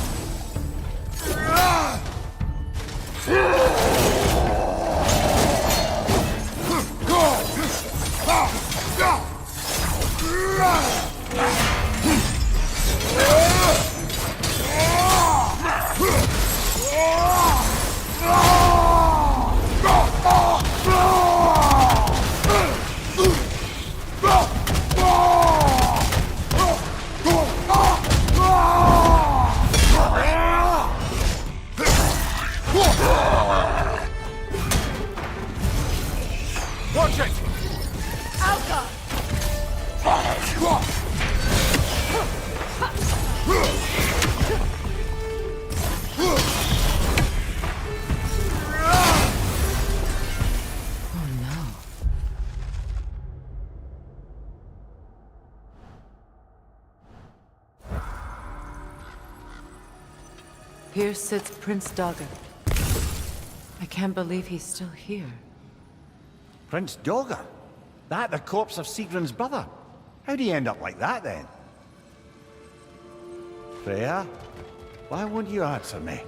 Watch it! Alka! Oh no. Here sits Prince Dagger. I can't believe he's still here. Prince Dogger? That the corpse of Sigrun's brother? How'd he end up like that, then? Freya? Why won't you answer me?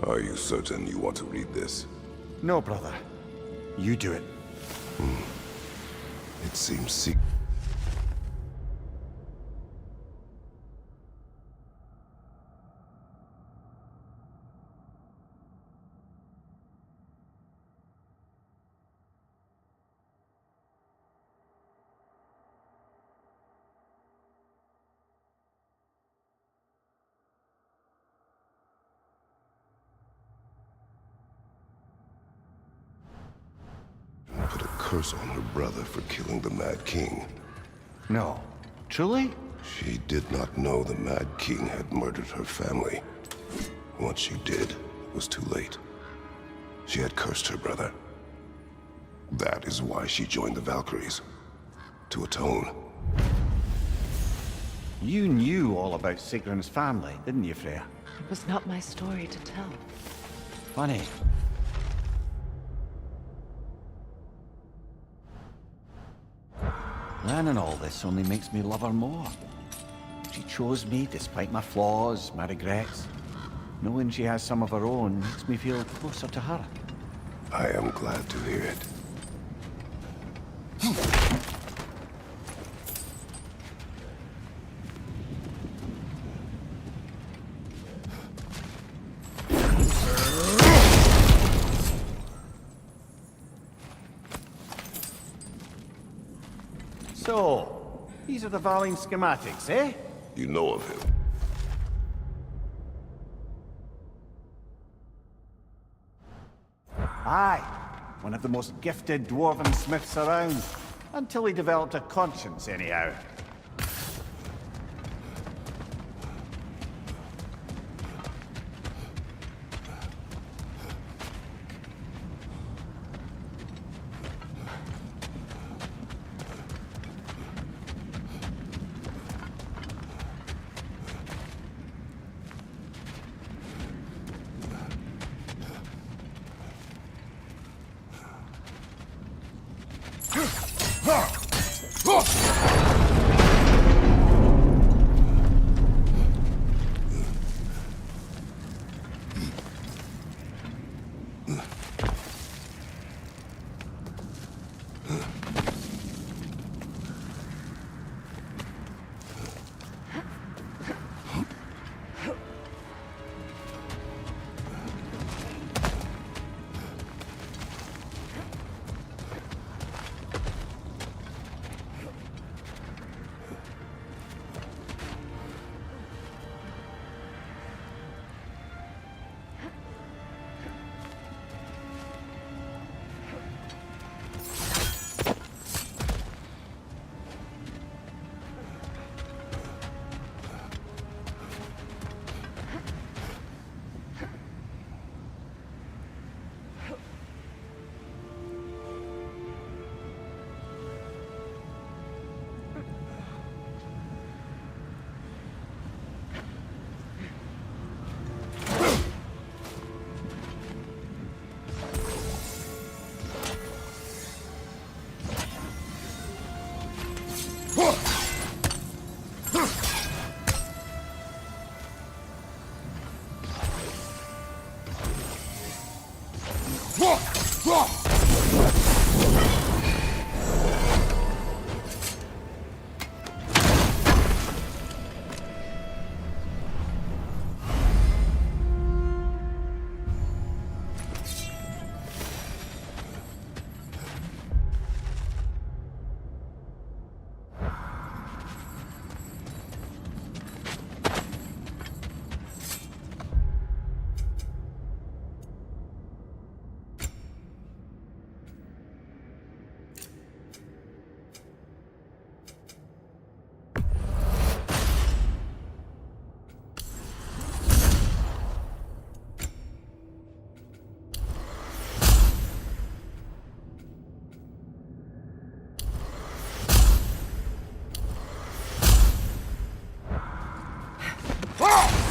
Are you certain you want to read this? No, brother. You do it. It seems put a curse on her brother for killing the Mad King. No. Truly? She did not know the Mad King had murdered her family. Once she did, it was too late. She had cursed her brother. That is why she joined the Valkyries. To atone. You knew all about Sigrun's family, didn't you, Freya? It was not my story to tell. Funny. Learning all this only makes me love her more. She chose me despite my flaws, my regrets. Knowing she has some of her own makes me feel closer to her. I am glad to hear it. So, these are the Valine schematics, eh? You know of him. Aye, one of the most gifted dwarven smiths around. Until he developed a conscience, anyhow.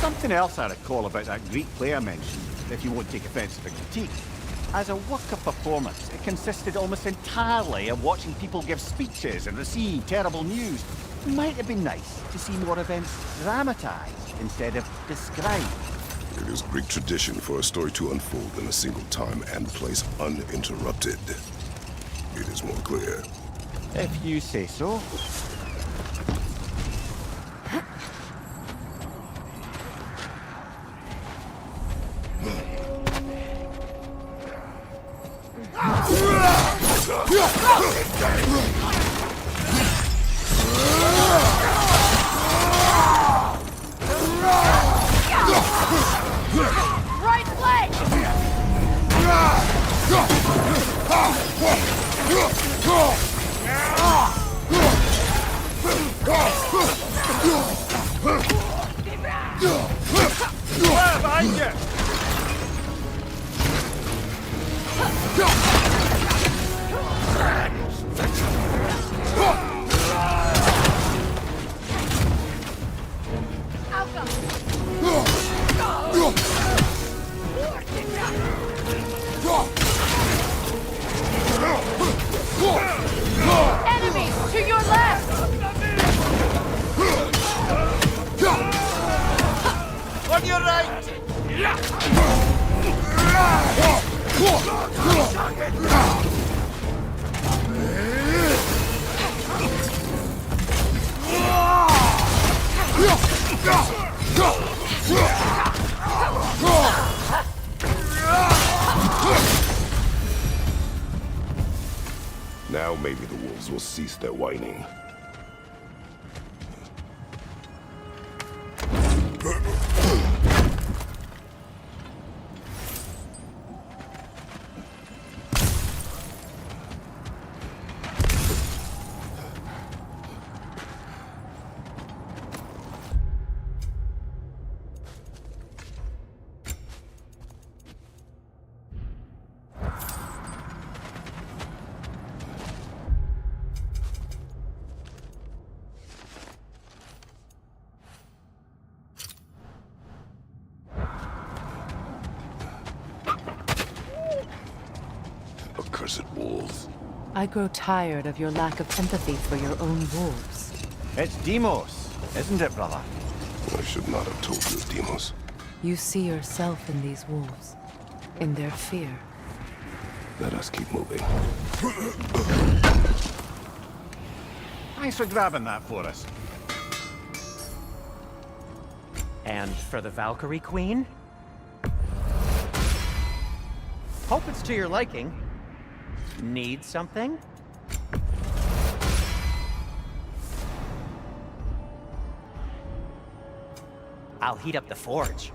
Something else I recall about that Greek play I mentioned, if you won't take offence to the critique. As a work of performance, it consisted almost entirely of watching people give speeches and receive terrible news. It might have been nice to see more events dramatised instead of described. It is Greek tradition for a story to unfold in a single time and place uninterrupted. It is more clear. If you say so. Right leg! Behind you! Enemies to your left! On your right! Now maybe the wolves will cease their whining. accursed wolves. I grow tired of your lack of empathy for your own wolves. It's Demos, isn't it, brother? I should not have told you, Demos. You see yourself in these wolves, in their fear. Let us keep moving. Thanks for grabbing that for us. And for the Valkyrie Queen? Hope it's to your liking. Need something? I'll heat up the forge.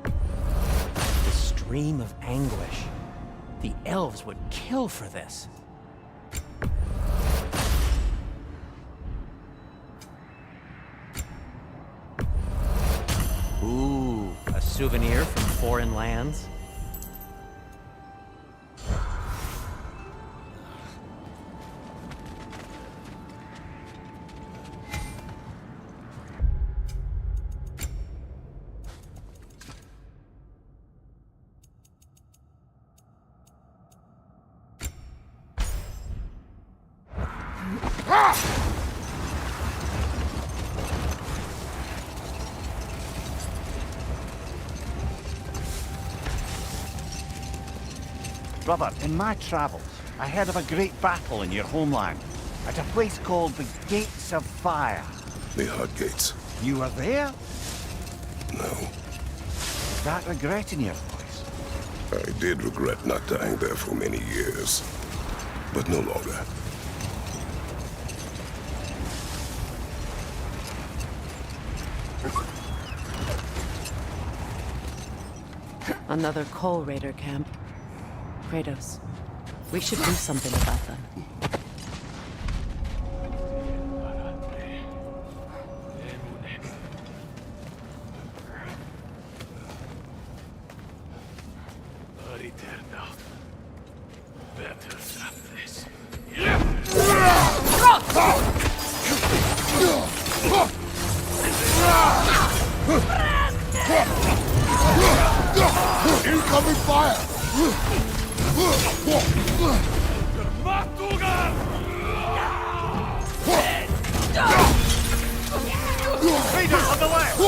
The stream of anguish. The elves would kill for this. Ooh, a souvenir from foreign lands. Brother, in my travels, I heard of a great battle in your homeland, at a place called the Gates of Fire. The Hut Gates. You were there? No. Is that regret in your voice? I did regret not dying there for many years, but no longer. Another Coal Raider camp. Kratos, we should do something about them. Incoming fire! Raiders on the left!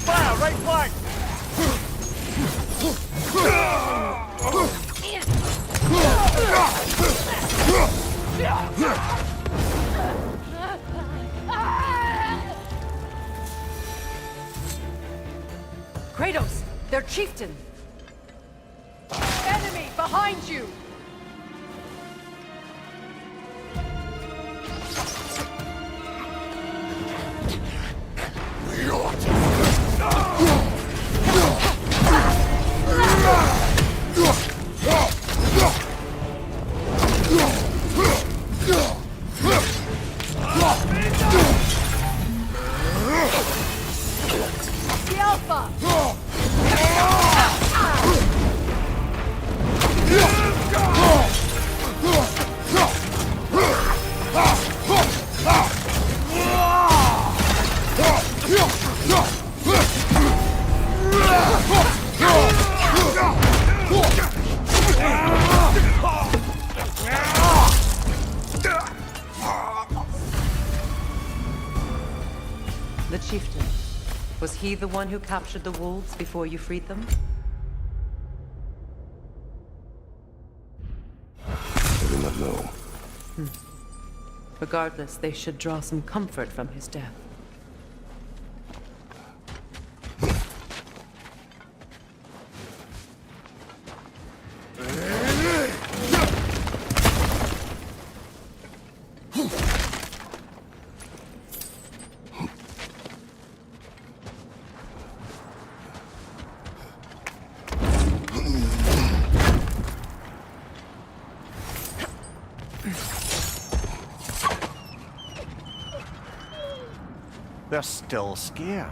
Fire, right flank! Kratos, their chieftain! Enemy behind you! The Alpha! The chieftain. Was he the one who captured the wolves before you freed them? I do not know. Regardless, they should draw some comfort from his death. They're still scared.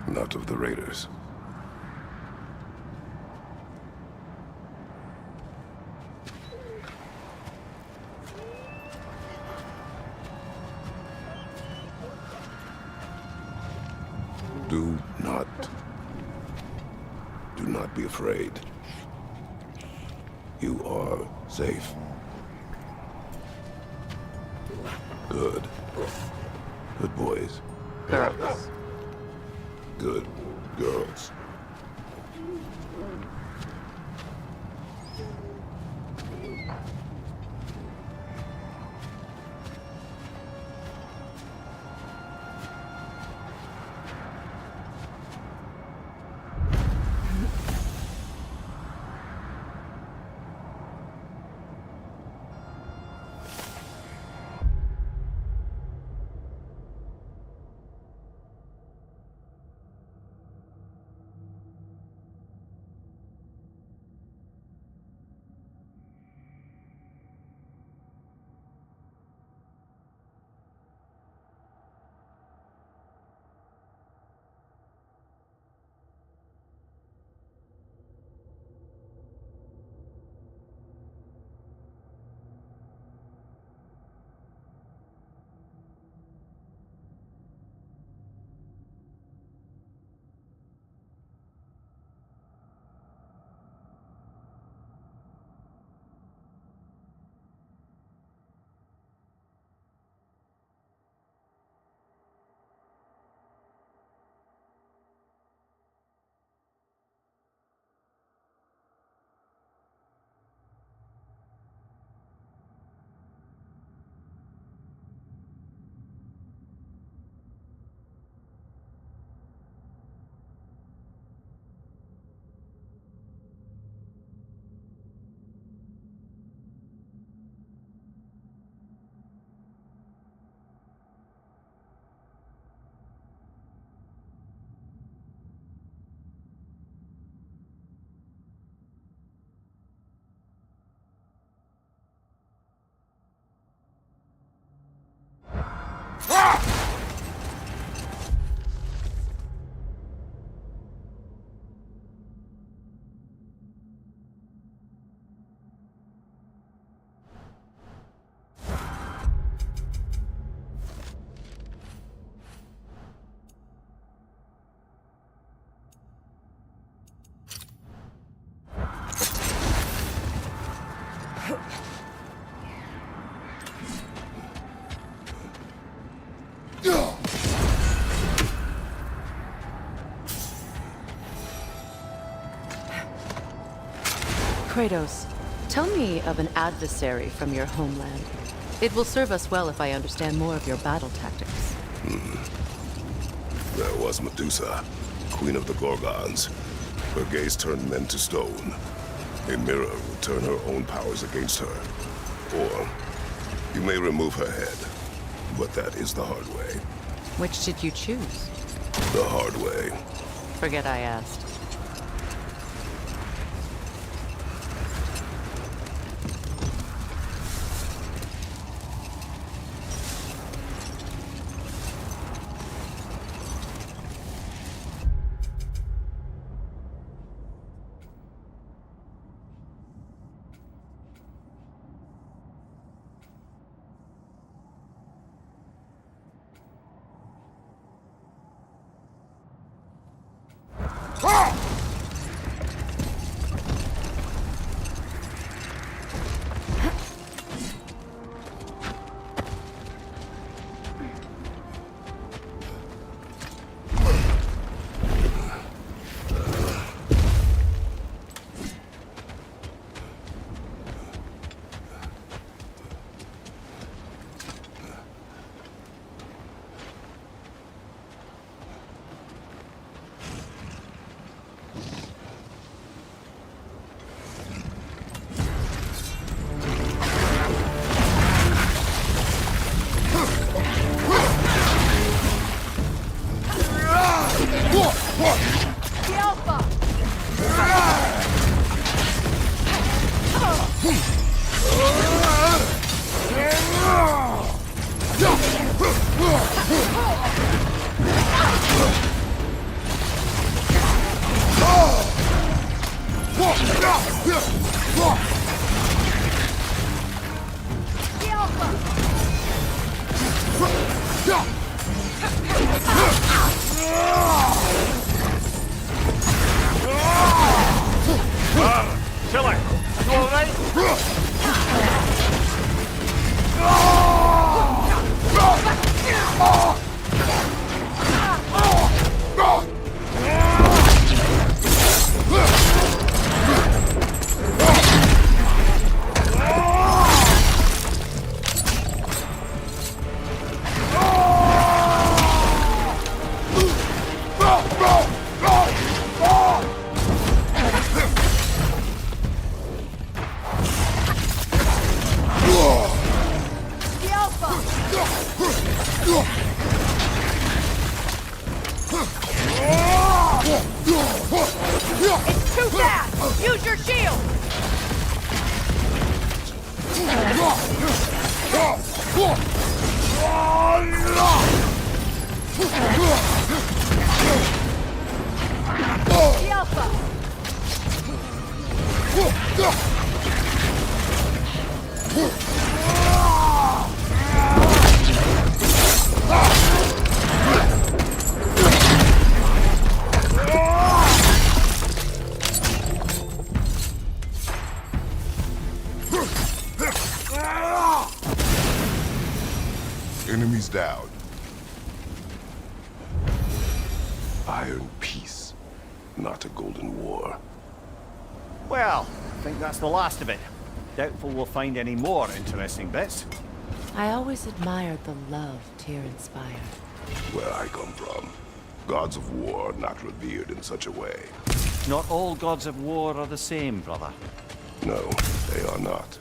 Not of the raiders. Do not be afraid. You are safe. Good. Good boys. Girls. Good girls. Kratos, tell me of an adversary from your homeland. It will serve us well if I understand more of your battle tactics. There was Medusa, queen of the Gorgons. Her gaze turned men to stone. A mirror would turn her own powers against her. Or, you may remove her head, but that is the hard way. Which did you choose? The hard way. Forget I asked. The Alpha! Enemies down. Iron peace, not a golden war. Well, I think that's the last of it. Doubtful we'll find any more interesting bits. I always admired the love Tyr inspired. Where I come from, gods of war are not revered in such a way. Not all gods of war are the same, brother. No, they are not.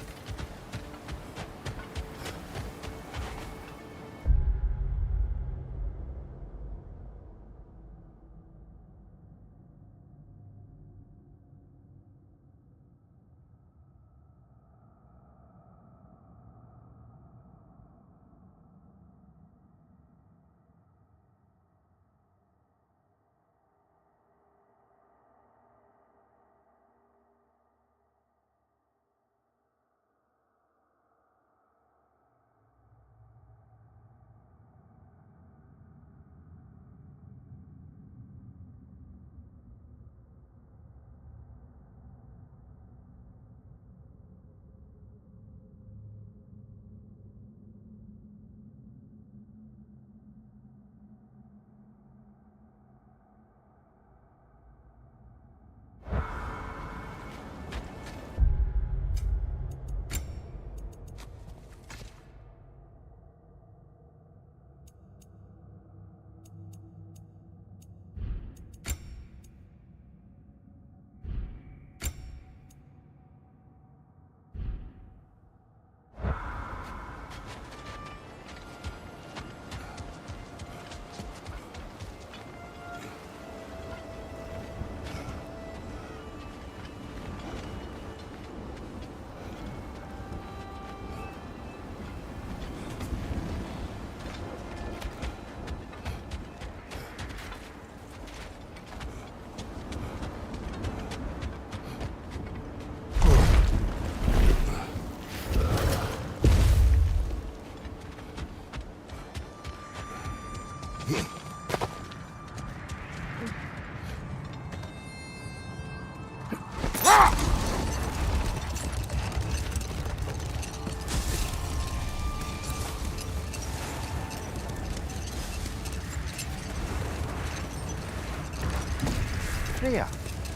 Freya,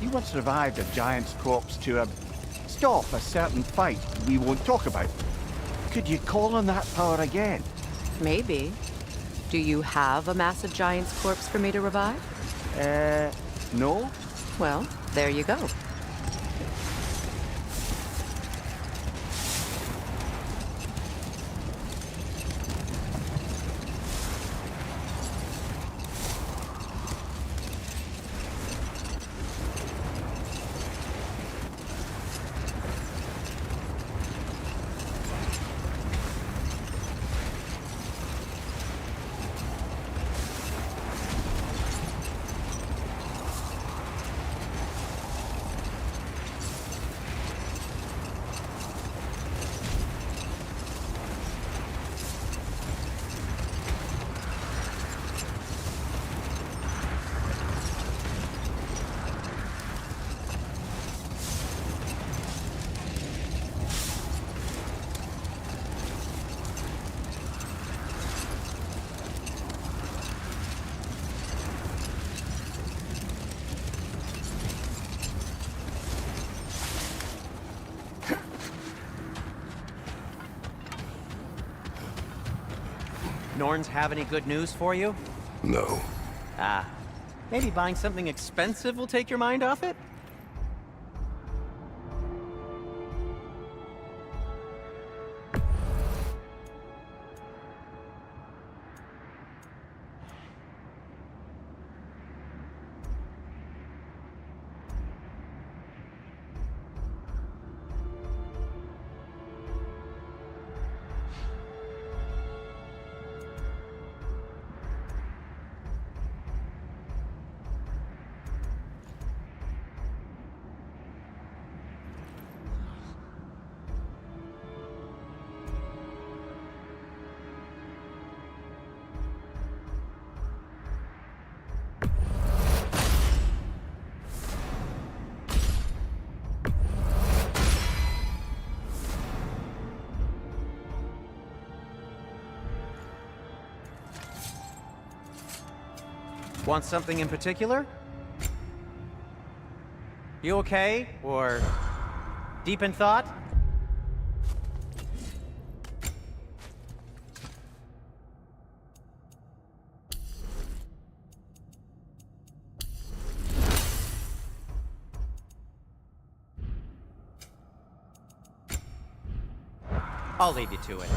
you once revived a giant's corpse to stop a certain fight we won't talk about. Could you call on that power again? Maybe. Do you have a massive giant's corpse for me to revive? No? Well, there you go. Norns have any good news for you? No. Ah, maybe buying something expensive will take your mind off it? Want something in particular? You okay? Or deep in thought? I'll leave you to it.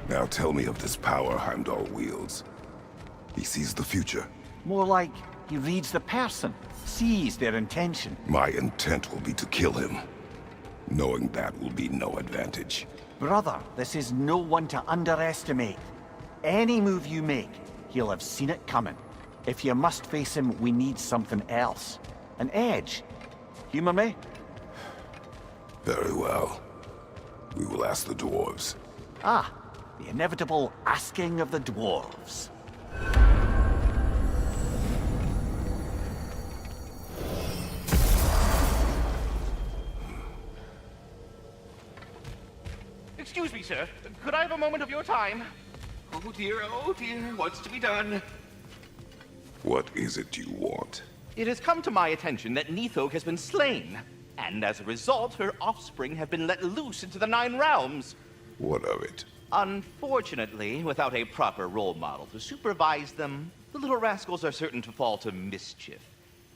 Now tell me of this power Heimdall wields. He sees the future. More like he reads the person, sees their intention. My intent will be to kill him. Knowing that will be no advantage. Brother, this is no one to underestimate. Any move you make, he'll have seen it coming. If you must face him, we need something else. An edge. Humor me? Very well. We will ask the dwarves. Ah, the inevitable asking of the dwarves. Excuse me, sir. Could I have a moment of your time? Oh dear, what's to be done? What is it you want? It has come to my attention that Nithog has been slain, and as a result, her offspring have been let loose into the Nine Realms. What of it? Unfortunately, without a proper role model to supervise them, the little rascals are certain to fall to mischief.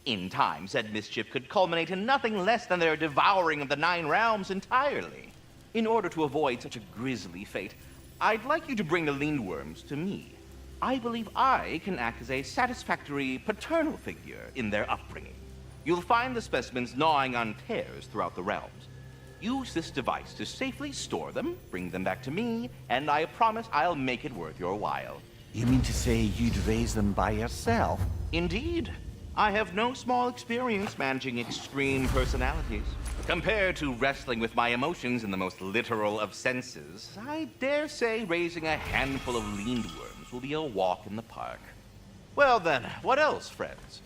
In time, said mischief could culminate in nothing less than their devouring of the Nine Realms entirely. In order to avoid such a grisly fate, I'd like you to bring the Lindworms to me. I believe I can act as a satisfactory paternal figure in their upbringing. You'll find the specimens gnawing on tears throughout the realms. Use this device to safely store them, bring them back to me, and I promise I'll make it worth your while. You mean to say you'd raise them by yourself? Indeed. I have no small experience managing extreme personalities. Compared to wrestling with my emotions in the most literal of senses, I dare say raising a handful of Lindworms will be a walk in the park. Well then, what else, friends?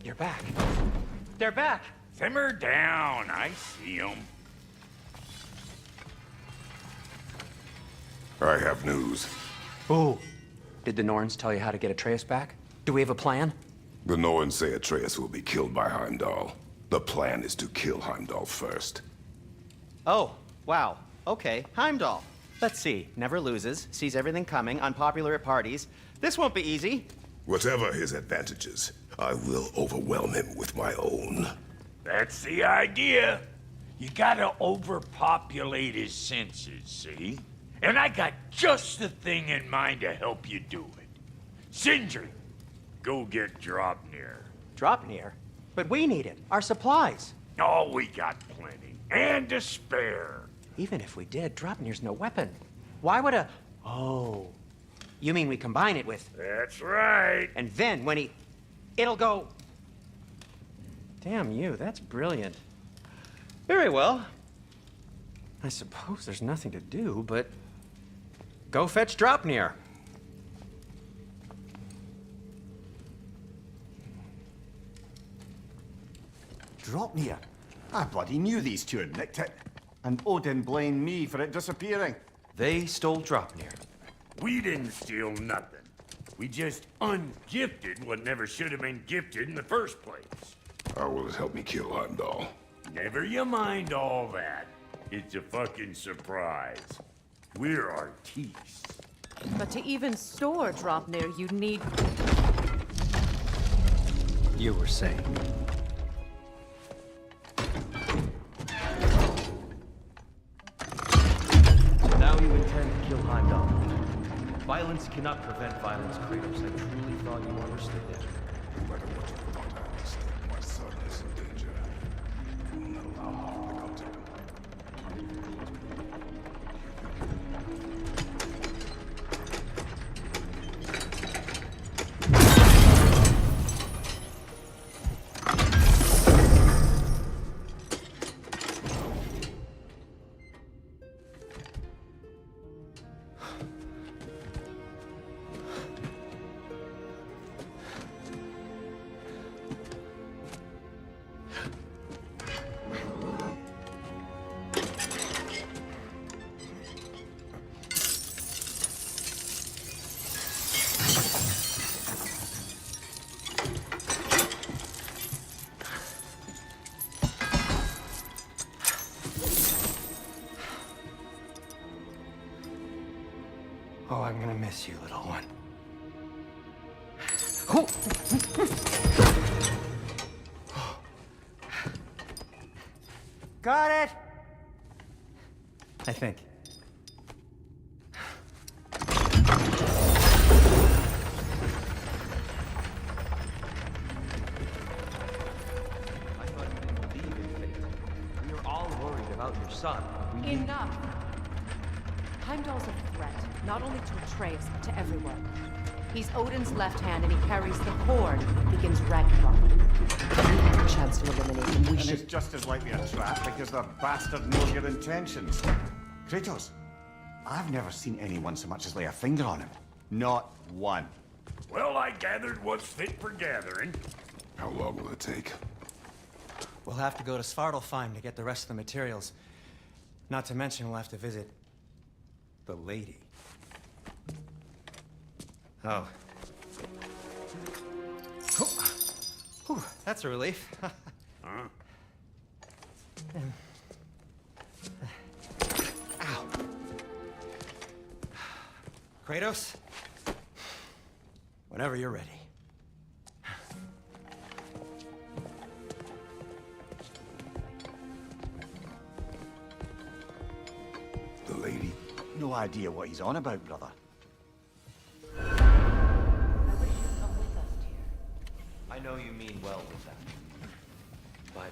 You're back. They're back. Simmer down. I see them. I have news. Oh. Did the Norns tell you how to get Atreus back? Do we have a plan? The Norns say Atreus will be killed by Heimdall. The plan is to kill Heimdall first. Oh, wow. Okay, Heimdall. Let's see. Never loses, sees everything coming, unpopular at parties. This won't be easy. Whatever his advantages, I will overwhelm him with my own. That's the idea. You gotta overpopulate his senses, see? And I got just the thing in mind to help you do it. Sindri, go get Draupnir. Draupnir? But we need it. Our supplies. Oh, we got plenty. And to spare. Even if we did, Draupnir's no weapon. Why would a... Oh. You mean we combine it with... That's right. And then when he... It'll go... Damn you, that's brilliant. Very well. I suppose there's nothing to do, but... Go fetch Draupnir. Draupnir? I bloody knew these two had nicked it. And Odin blamed me for it disappearing. They stole Draupnir. We didn't steal nothing. We just ungifted what never should have been gifted in the first place. How will it help me kill Heimdall? Never you mind all that. It's a fucking surprise. We're artistes. But to even store Draupnir, you'd need... You were saying. Now you intend to kill Heimdall. Violence cannot prevent violence, Kratos. I truly thought you understood that. No matter what you thought, I understand. My son is in danger. I will not allow him to come to him. Oh, I'm gonna miss you, little one. Got it! I think. Your son. Enough! Heimdall's a threat, not only to Atreus, but to everyone. He's Odin's left hand, and he carries the cord that begins Ragnarok. If we have a chance to eliminate him, we And should... it's just as likely a trap because the bastard knows your intentions. Kratos, I've never seen anyone so much as lay a finger on him. Not one. Well, I gathered what's fit for gathering. How long will it take? We'll have to go to Svartalfheim to get the rest of the materials. Not to mention we'll have to visit the lady. Oh. Whew, that's a relief. Ow. Kratos? Whenever you're ready. The lady? No idea what he's on about, brother. I know you mean well with that. But